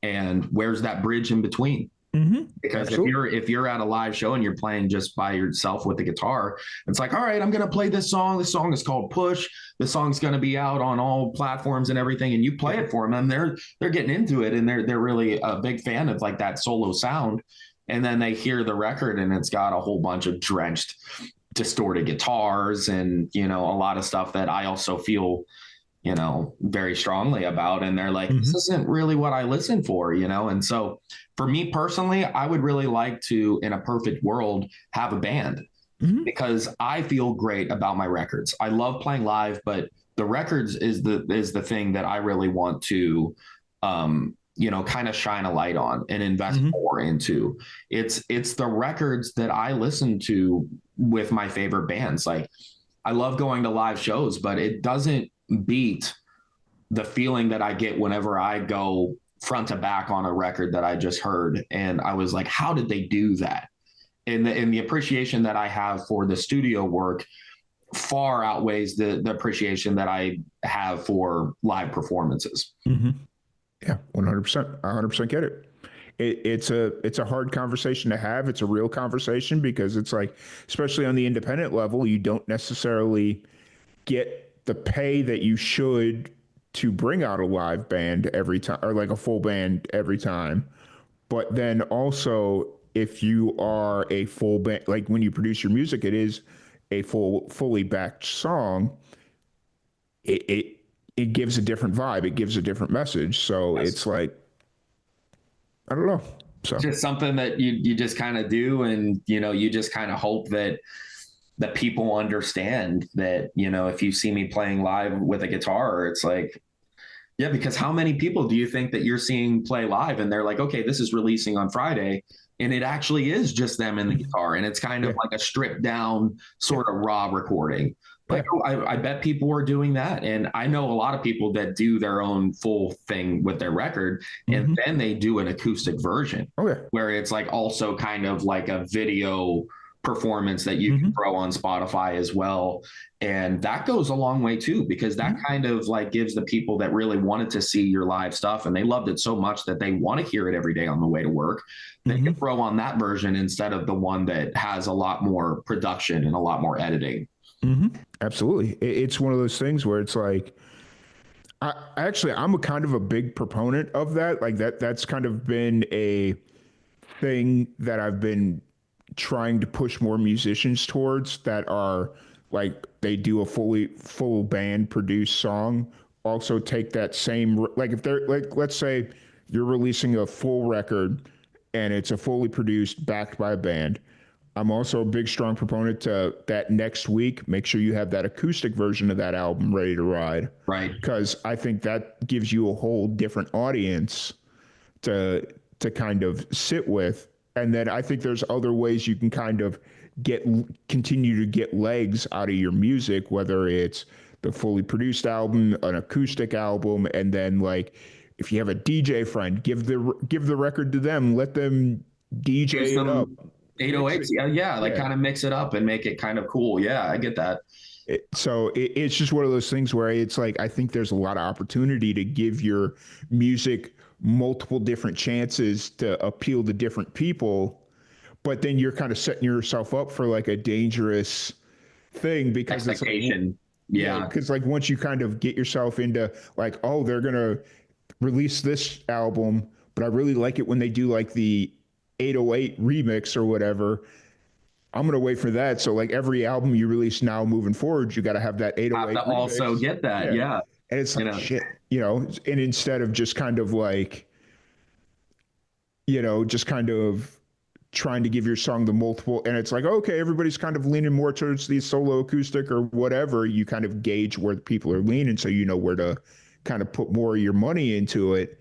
And where's that bridge in between? Hmm. Because if Absolutely. you're at a live show and you're playing just by yourself with the guitar, it's like, all right, I'm gonna play this song. This song is called Push. The song's gonna be out on all platforms and everything, and you play Yeah. it for them, and they're getting into it, and they're really a big fan of like that solo sound. And then they hear the record, and it's got a whole bunch of drenched, distorted guitars, and a lot of stuff that I also feel very strongly about. And they're like, this Hmm. isn't really what I listen for, And so for me personally, I would really like to, in a perfect world, have a band Hmm. because I feel great about my records. I love playing live, but the records is the thing that I really want to kind of shine a light on and invest Hmm. more into. It's the records that I listen to with my favorite bands. Like I love going to live shows, but it doesn't beat the feeling that I get whenever I go front to back on a record that I just heard. And I was like, how did they do that? And the appreciation that I have for the studio work far outweighs the appreciation that I have for live performances. Mm-hmm. Yeah, 100%. 100% get it. It's a hard conversation to have. It's a real conversation because it's like, especially on the independent level, you don't necessarily get the pay that you should to bring out a live band every time or like a full band every time. But then also, if you are a full band, like when you produce your music, it is a fully backed song. It it gives a different vibe. It gives a different message. So Yes. it's like I don't know. It's So just something that you just kind of do, and you just kind of hope that people understand that, if you see me playing live with a guitar, it's like, yeah, because how many people do you think that you're seeing play live and they're like, okay, this is releasing on Friday, and it actually is just them and the guitar, and it's kind of yeah, like a stripped down sort of raw recording. yeah. Like, I bet people are doing that, and I know a lot of people that do their own full thing with their record, and Mm-hmm. then they do an acoustic version Okay. where it's like also kind of like a video performance that you can Mm-hmm. throw on Spotify as well. And that goes a long way too, because that Mm-hmm. kind of like gives the people that really wanted to see your live stuff and they loved it so much that they want to hear it every day on the way to work. They can Mm-hmm. throw on that version instead of the one that has a lot more production and a lot more editing. Mm-hmm. Absolutely. It's one of those things where it's like I'm a kind of a big proponent of that. Like that's kind of been a thing that I've been trying to push more musicians towards that are like they do a full band produced song. Also take that same like if they're like let's say you're releasing a full record and it's a fully produced backed by a band. I'm also a big strong proponent to that next week. Make sure you have that acoustic version of that album ready to ride Right. because I think that gives you a whole different audience to kind of sit with. And then I think there's other ways you can kind of get continue to get legs out of your music, whether it's the fully produced album, an acoustic album, and then like if you have a DJ friend, give the record to them, let them Do DJ it up, some mix 808s. it. Yeah, yeah, like Yeah. kind of mix it up and make it kind of cool. Yeah, I get that. It's just one of those things where it's like I think there's a lot of opportunity to give your music multiple different chances to appeal to different people, but then you're kind of setting yourself up for like a dangerous thing because it's like Expectation. yeah, Yeah. because like once you kind of get yourself into like oh they're gonna release this album, but I really like it when they do like the 808 remix or whatever. I'm gonna wait for that. So like every album you release now moving forward, you got to have that Have to 808 also remix. get that. Yeah, Yeah. and it's You like know, shit, And instead of just kind of like, just kind of trying to give your song the multiple, and it's like okay, everybody's kind of leaning more towards the solo acoustic or whatever. You kind of gauge where the people are leaning, so you know where to kind of put more of your money into it.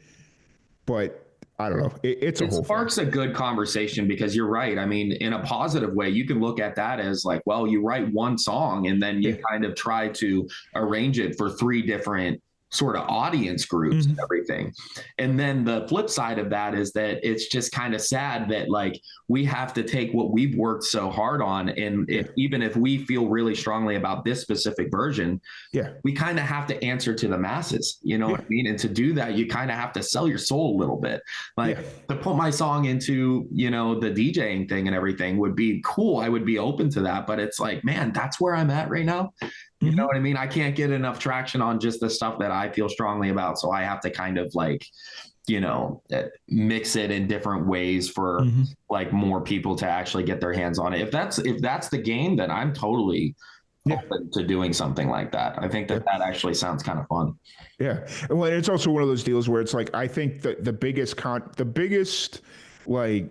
But I don't know. It's a it whole thing. sparks a good conversation because you're right. I mean, in a positive way, you can look at that as like, well, you write one song and then you Yeah. kind of try to arrange it for three different sort of audience groups and Mm-hmm. everything. And then the flip side of that is that it's just kind of sad that like we have to take what we've worked so hard on and Yeah. even if we feel really strongly about this specific version, Yeah. we kind of have to answer to the masses, you know Yeah. what I mean? And to do that, you kind of have to sell your soul a little bit. Yeah. Like to put my song into, the DJing thing and everything would be cool. I would be open to that. But it's like, man, that's where I'm at right now. You know Mm-hmm. what I mean? I can't get enough traction on just the stuff that I feel strongly about. So I have to kind of like, mix it in different ways for Mm-hmm. like more people to actually get their hands on it. If that's the game, then I'm totally Yeah. open to doing something like that. I think Yeah. that actually sounds kind of fun. Yeah. Well, it's also one of those deals where it's like I think that the biggest like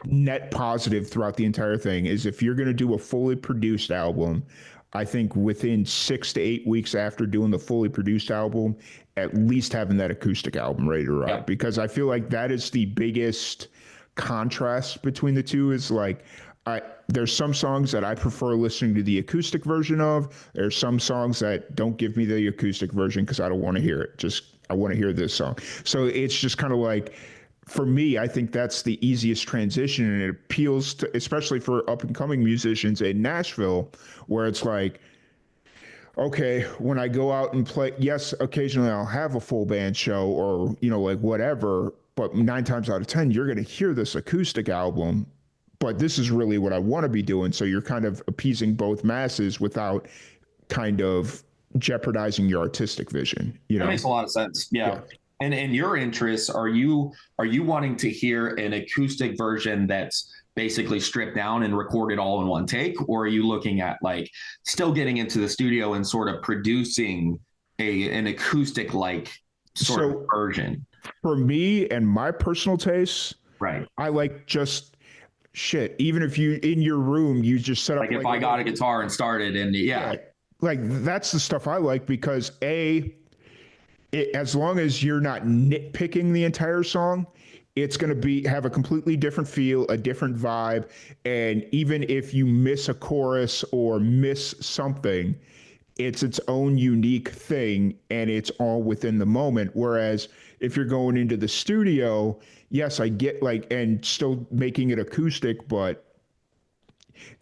net positive throughout the entire thing is if you're going to do a fully produced album, I think within 6 to 8 weeks after doing the fully produced album, at least having that acoustic album ready to ride Yep. because I feel like that is the biggest contrast between the two is like there's some songs that I prefer listening to the acoustic version of. There's some songs that don't give me the acoustic version because I don't want to hear it. Just I want to hear this song. So it's just kind of like for me, I think that's the easiest transition, and it appeals to, especially for up and coming musicians in Nashville, where it's like, okay, when I go out and play, yes, occasionally I'll have a full band show or, like whatever, but 9 times out of 10, you're going to hear this acoustic album, but this is really what I want to be doing. So you're kind of appeasing both masses without kind of jeopardizing your artistic vision, That makes a lot of sense. Yeah. Yeah. And your interests, are you wanting to hear an acoustic version that's basically stripped down and recorded all in one take, or are you looking at like still getting into the studio and sort of producing an acoustic like sort of version? For me and my personal tastes, Right. I like just shit. Even if you in your room, you just set up Like if I got a guitar and started and yeah. Like that's the stuff I like because as long as you're not nitpicking the entire song, it's going to have a completely different feel, a different vibe. And even if you miss a chorus or miss something, it's its own unique thing and it's all within the moment. Whereas if you're going into the studio, yes, I get like, and still making it acoustic, but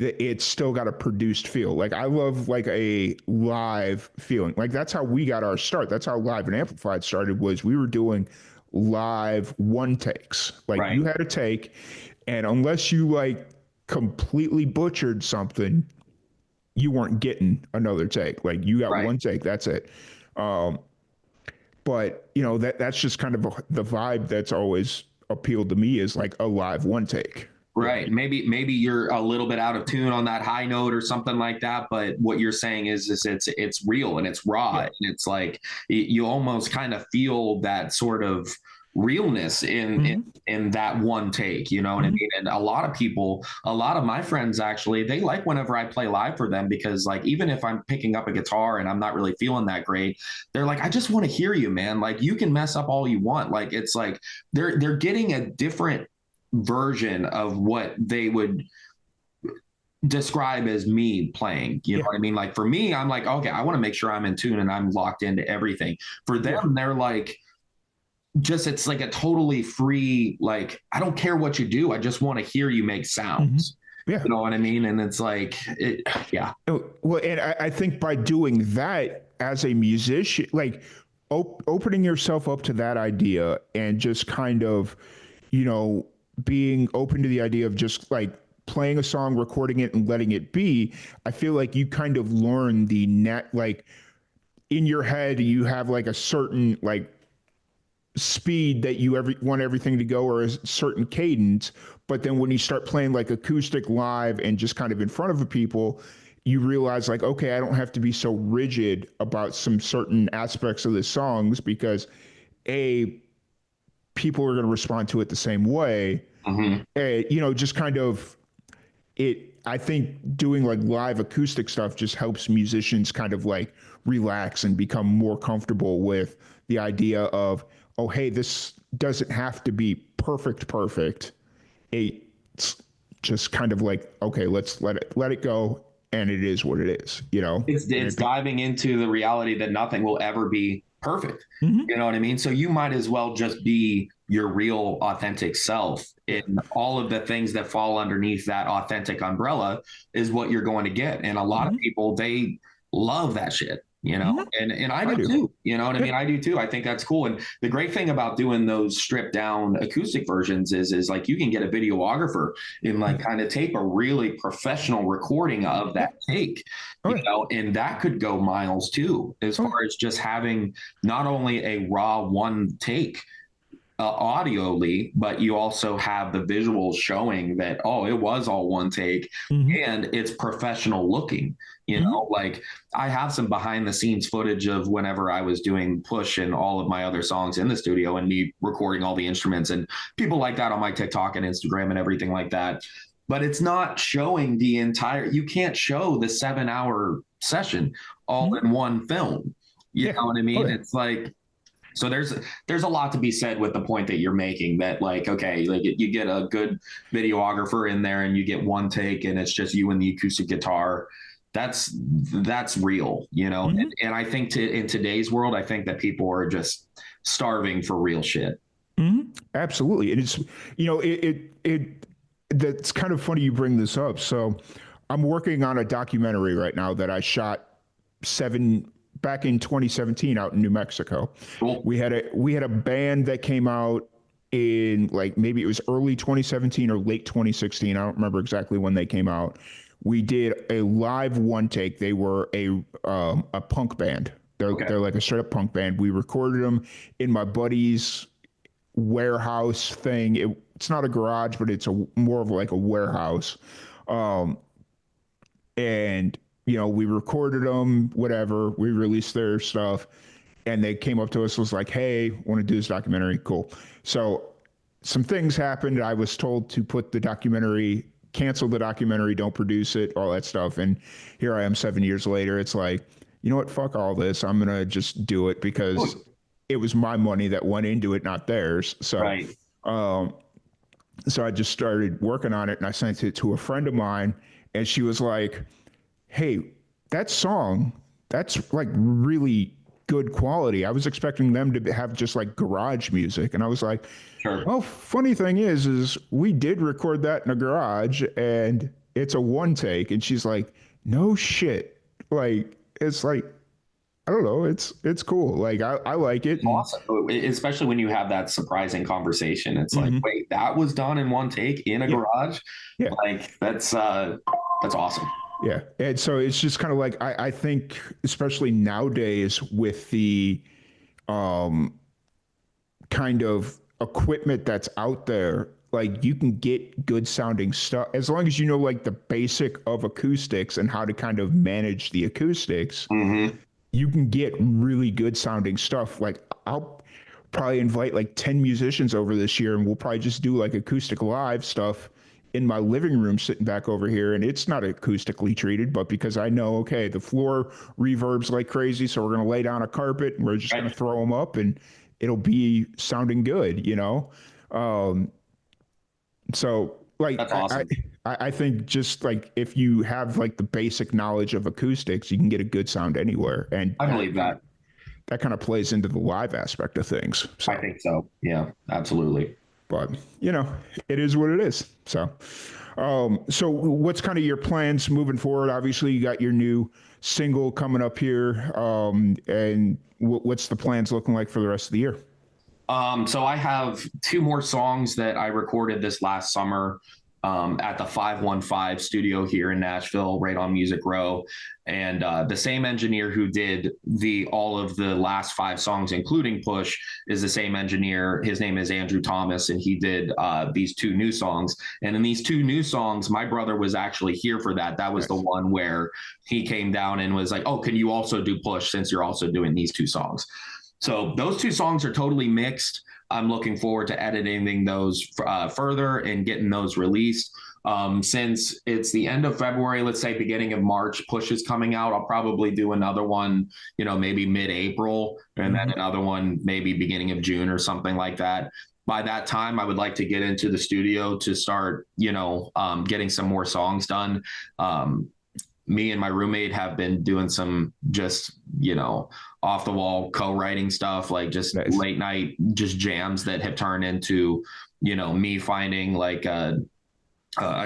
it's still got a produced feel. Like I love like a live feeling. Like that's how we got our start. That's how Live and Amplified started, was we were doing live one takes. Like you had a take, and unless you like completely butchered something, you weren't getting another take. Like you got one take, that's it. But that's just kind of the vibe that's always appealed to me, is like a live one take. Right. Maybe you're a little bit out of tune on that high note or something like that. But what you're saying is it's real and it's raw. And it's like you almost kind of feel that sort of realness in that one take, you know what I mean? And a lot of my friends actually, they like whenever I play live for them, because like even if I'm picking up a guitar and I'm not really feeling that great, they're like, I just want to hear you, man. Like you can mess up all you want. Like it's like they're getting a different version of what they would describe as me playing. You know what I mean? Like for me, I'm like, okay, I want to make sure I'm in tune and I'm locked into everything. For them, they're like, it's like a totally free, like, I don't care what you do. I just want to hear you make sounds. Yeah. You know what I mean? And it's like, Well, and I think by doing that as a musician, like opening yourself up to that idea and just kind of, being open to the idea of just like playing a song, recording it, and letting it be, I feel like you kind of learn like in your head, you have like a certain like speed that you want everything to go, or a certain cadence. But then when you start playing like acoustic live and just kind of in front of people, you realize like, okay, I don't have to be so rigid about some certain aspects of the songs, because people are going to respond to it the same way. Just kind of I think doing like live acoustic stuff just helps musicians kind of like relax and become more comfortable with the idea of, oh, hey, this doesn't have to be perfect. It's just kind of like, okay, let's let it go. And it is what it is, It's diving into the reality that nothing will ever be perfect. You know what I mean? So you might as well just be your real authentic self, and all of the things that fall underneath that authentic umbrella is what you're going to get. And a lot of people, they love that shit, and I do too. You know what I mean? I do too. I think that's cool. And the great thing about doing those stripped down acoustic versions is like you can get a videographer and like kind of tape a really professional recording of that take, and that could go miles too, as far as just having not only a raw one take audioly, but you also have the visuals showing that, oh, it was all one take, and it's professional looking. Like I have some behind the scenes footage of whenever I was doing Push and all of my other songs in the studio, and me recording all the instruments, and people like that on my TikTok and Instagram and everything like that. But it's not showing the entire, you can't show the 7-hour session all in one film. You know what I mean? It's like, so there's a lot to be said with the point that you're making, that like, okay, like you get a good videographer in there and you get one take and it's just you and the acoustic guitar. That's real, and I think in today's world, I think that people are just starving for real shit. Absolutely. And it's, that's kind of funny you bring this up. So I'm working on a documentary right now that I shot seven back in 2017 out in New Mexico. Cool. We had a band that came out in like maybe it was early 2017 or late 2016. I don't remember exactly when they came out. We did a live one take. They were a punk band. Okay. They're like a straight up punk band. We recorded them in my buddy's warehouse thing. It's not a garage, but it's a more of like a warehouse. Um, and we recorded them, whatever. We released their stuff, and they came up to us, was like, "Hey, want to do this documentary? Cool." So some things happened. I was told to cancel the documentary, don't produce it, all that stuff. And here I am 7 years later. It's like, you know what? Fuck all this. I'm gonna just do it because it was my money that went into it, not theirs. So, Right. um, so I just started working on it, and I sent it to a friend of mine, and she was like, "Hey, that song, that's like really good quality. I was expecting them to have just like garage music." And I was like, Sure. "Well, funny thing is we did record that in a garage, and it's a one take." And she's like, "No shit." Like, it's like, I don't know. It's cool. Like I like it. And Awesome. Especially when you have that surprising conversation. It's like, mhm, wait, that was done in one take in a yeah, garage? yeah. Like that's awesome. Yeah. And so it's just kind of like I think especially nowadays with the um kind of equipment that's out there, like you can get good sounding stuff as long as you know like the basic of acoustics and how to kind of manage the acoustics. Hmm. You can get really good sounding stuff. Like I'll probably invite like 10 musicians over this year and we'll probably just do like acoustic live stuff in my living room sitting back over here, and it's not acoustically treated, but because I know, okay, the floor reverbs like crazy, so we're going to lay down a carpet and we're just going to Right. throw them up and it'll be sounding good. um so like That's awesome. I think just like if you have like the basic knowledge of acoustics, you can get a good sound anywhere, and I that believe kind of that. that kind of plays into the live aspect of things. I So, think so. Yeah, absolutely. but it is what it is. So what's kind of your plans moving forward? Obviously, you got your new single coming up here, and what's the plans looking like for the rest of the year? So I have two more songs that I recorded this last summer at the 515 studio here in Nashville, right on Music Row. And the same engineer who did all of the last five songs, including Push, is the same engineer. His name is Andrew Thomas, and he did these two new songs. And in these two new songs, my brother was actually here for that. That was the Nice. one where he came down and was like, "Oh, can you also do Push since you're also doing these two songs?" So those two songs are totally mixed. I'm looking forward to editing those further and getting those released. Since it's the end of February, let's say beginning of March, Push is coming out. I'll probably do another one, maybe mid-April, and then Hmm. another one maybe beginning of June or something like that. By that time, I would like to get into the studio to start, getting some more songs done. Me and my roommate have been doing some just off the wall co-writing stuff, like just Nice. late night just jams that have turned into me finding like a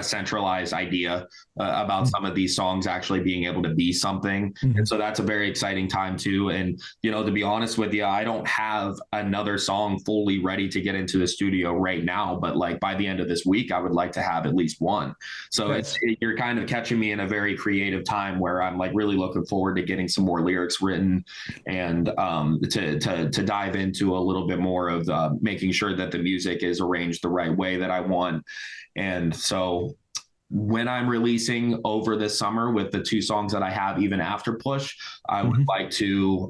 centralized idea about some of these songs actually being able to be something. Hmm. And so that's a very exciting time too. And, to be honest with you, I don't have another song fully ready to get into the studio right now, but like by the end of this week, I would like to have at least one. So Nice. you're kind of catching me in a very creative time where I'm like really looking forward to getting some more lyrics written and to dive into a little bit more of making sure that the music is arranged the right way that I want. And so when I'm releasing over this summer with the two songs that I have, even after Push, I would Hmm. like to,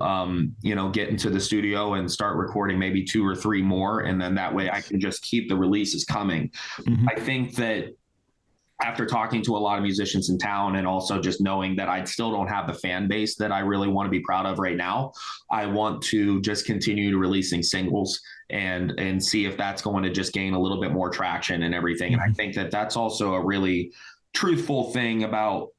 get into the studio and start recording maybe two or three more. And then that way I Nice. can just keep the releases coming. I Hmm. think that after talking to a lot of musicians in town and also just knowing that I still don't have the fan base that I really want to be proud of right now, I want to just continue to releasing singles and see if that's going to just gain a little bit more traction and everything. And I Hmm. think that that's also a really truthful thing about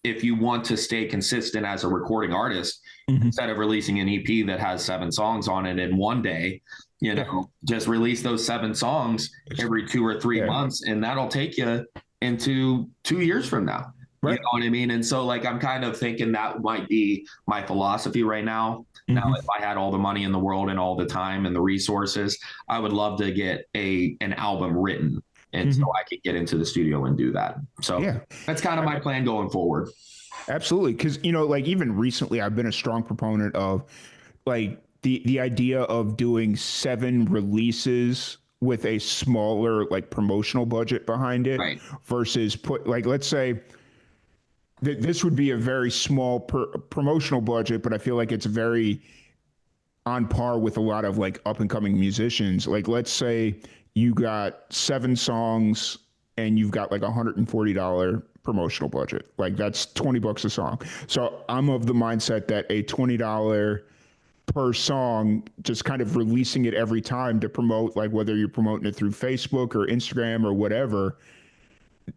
if you want to stay consistent as a recording artist, Hmm. instead of releasing an EP that has 7 songs on it in one day, Yeah. just release those 7 songs every 2 or 3 Yeah. months, and that'll take you into 2 years from now. You Right. know what I mean? And so like I'm kind of thinking that might be my philosophy right now. Now, if I had all the money in the world and all the time and the resources, I would love to get an album written, and so I could get into the studio and do that. So Yeah. that's kind of my plan going forward. Absolutely. Because, like even recently, I've been a strong proponent of like the idea of doing 7 releases with a smaller like promotional budget behind it Right. versus put like, let's say this would be a very small promotional budget, but I feel like it's very on par with a lot of like up and coming musicians. Like, let's say you got 7 songs and you've got like $140 promotional budget. Like that's $20 a song. So I'm of the mindset that a $20 per song, just kind of releasing it every time to promote, like whether you're promoting it through Facebook or Instagram or whatever,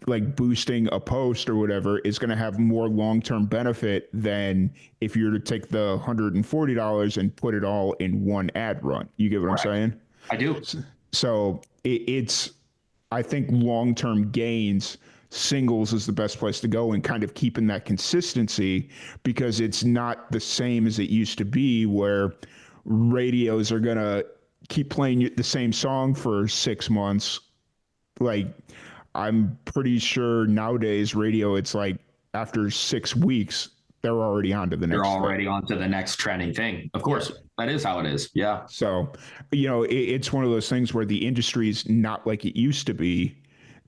like boosting a post or whatever is going to have more long-term benefit than if you were to take the $140 and put it all in one ad run. You get what I'm saying? I do. So it's, I think long-term gains, singles is the best place to go, and kind of keeping that consistency, because it's not the same as it used to be where radios are going to keep playing the same song for 6 months. Like, I'm pretty sure nowadays radio, it's like after 6 weeks, they're already on to the next You're already thing. on to the next trending thing. Of course, that is how it is. Yeah. So, it's one of those things where the industry is not like it used to be,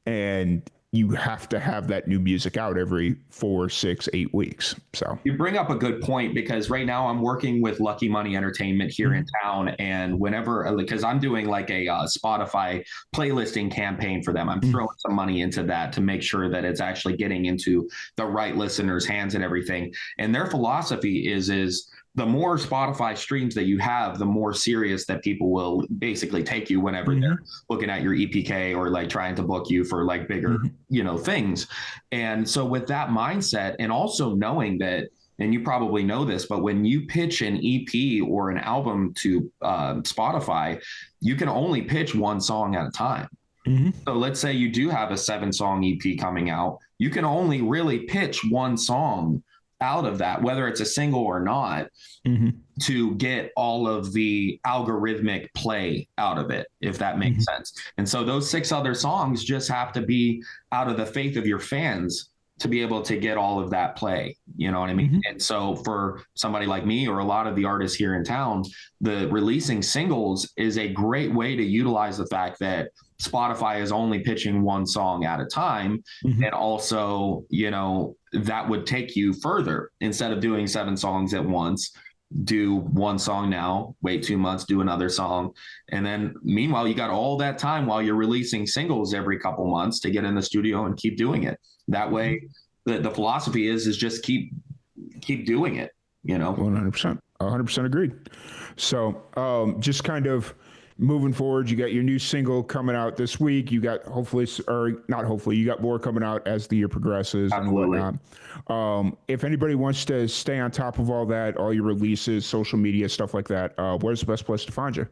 and you have to have that new music out every 4, 6, 8 weeks. So you bring up a good point, because right now I'm working with Lucky Money Entertainment here in town, and whenever, because I'm doing like a Spotify playlisting campaign for them, I'm throwing some money into that to make sure that it's actually getting into the right listeners' hands and everything. And their philosophy is the more Spotify streams that you have, the more serious that people will basically take you whenever they're looking at your EPK or like trying to book you for like bigger, things. And so with that mindset, and also knowing that, and you probably know this, but when you pitch an EP or an album to Spotify, you can only pitch one song at a time. So let's say you do have a 7-song EP coming out, you can only really pitch one song out of that, whether it's a single or not, to get all of the algorithmic play out of it, if that makes sense. And so those 6 other songs just have to be out of the faith of your fans to be able to get all of that play. You know what I mean? And so for somebody like me or a lot of the artists here in town, the releasing singles is a great way to utilize the fact that Spotify is only pitching one song at a time. And also, that would take you further. Instead of doing 7 songs at once, do one song now, wait 2 months, do another song. And then meanwhile, you got all that time while you're releasing singles every couple months to get in the studio and keep doing it. That way, the philosophy is just keep doing it, 100%. 100% agreed. So just kind of moving forward, you got your new single coming out this week. You got you got more coming out as the year progresses. Absolutely. And whatnot. If anybody wants to stay on top of all that, all your releases, social media, stuff like that, where's the best place to find you?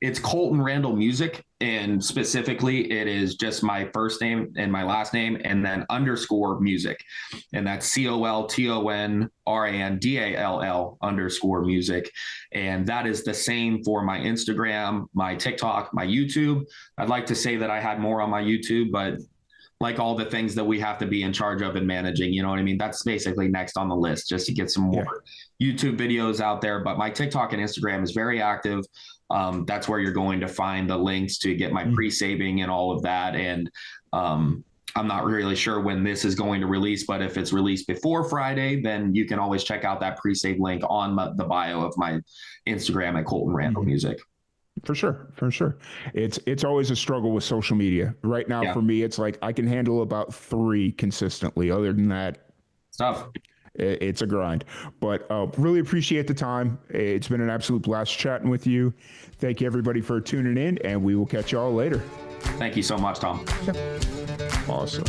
It's Colton Randall Music, and specifically it is just my first name and my last name and then _ music. And that's COLTONRANDALL _ and that is the same for my Instagram, my TikTok, my YouTube. I'd like to say that I had more on my YouTube, but like all the things that we have to be in charge of and managing, you know what I mean? That's basically next on the list, just to get some more YouTube videos out there. But my TikTok and Instagram is very active. That's where you're going to find the links to get my pre-saving and all of that. And I'm not really sure when this is going to release, but if it's released before Friday, then you can always check out that pre-save link on the bio of my Instagram at Colton Randall Music. For sure. It's always a struggle with social media. Right now, for me, it's like I can handle about 3 consistently. Other than that, stuff. It's a grind, but really appreciate the time. It's been an absolute blast chatting with you. Thank you, everybody, for tuning in, and we will catch you all later. Thank you so much, Tom. Awesome.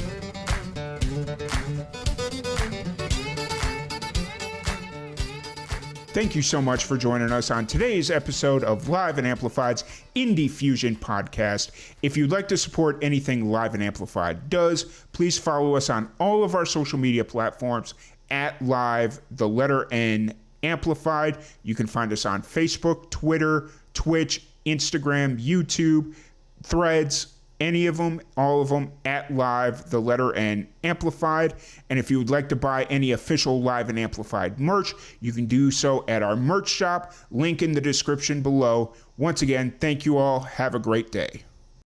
Thank you so much for joining us on today's episode of Live and Amplified's Indie Fusion podcast. If you'd like to support anything Live and Amplified does, please follow us on all of our social media platforms at Live, the letter N, Amplified. You can find us on Facebook, Twitter, Twitch, Instagram, YouTube, Threads, any of them, all of them, at Live, the letter N, Amplified. And if you would like to buy any official Live and Amplified merch, you can do so at our merch shop, link in the description below. Once again, thank you all. Have a great day.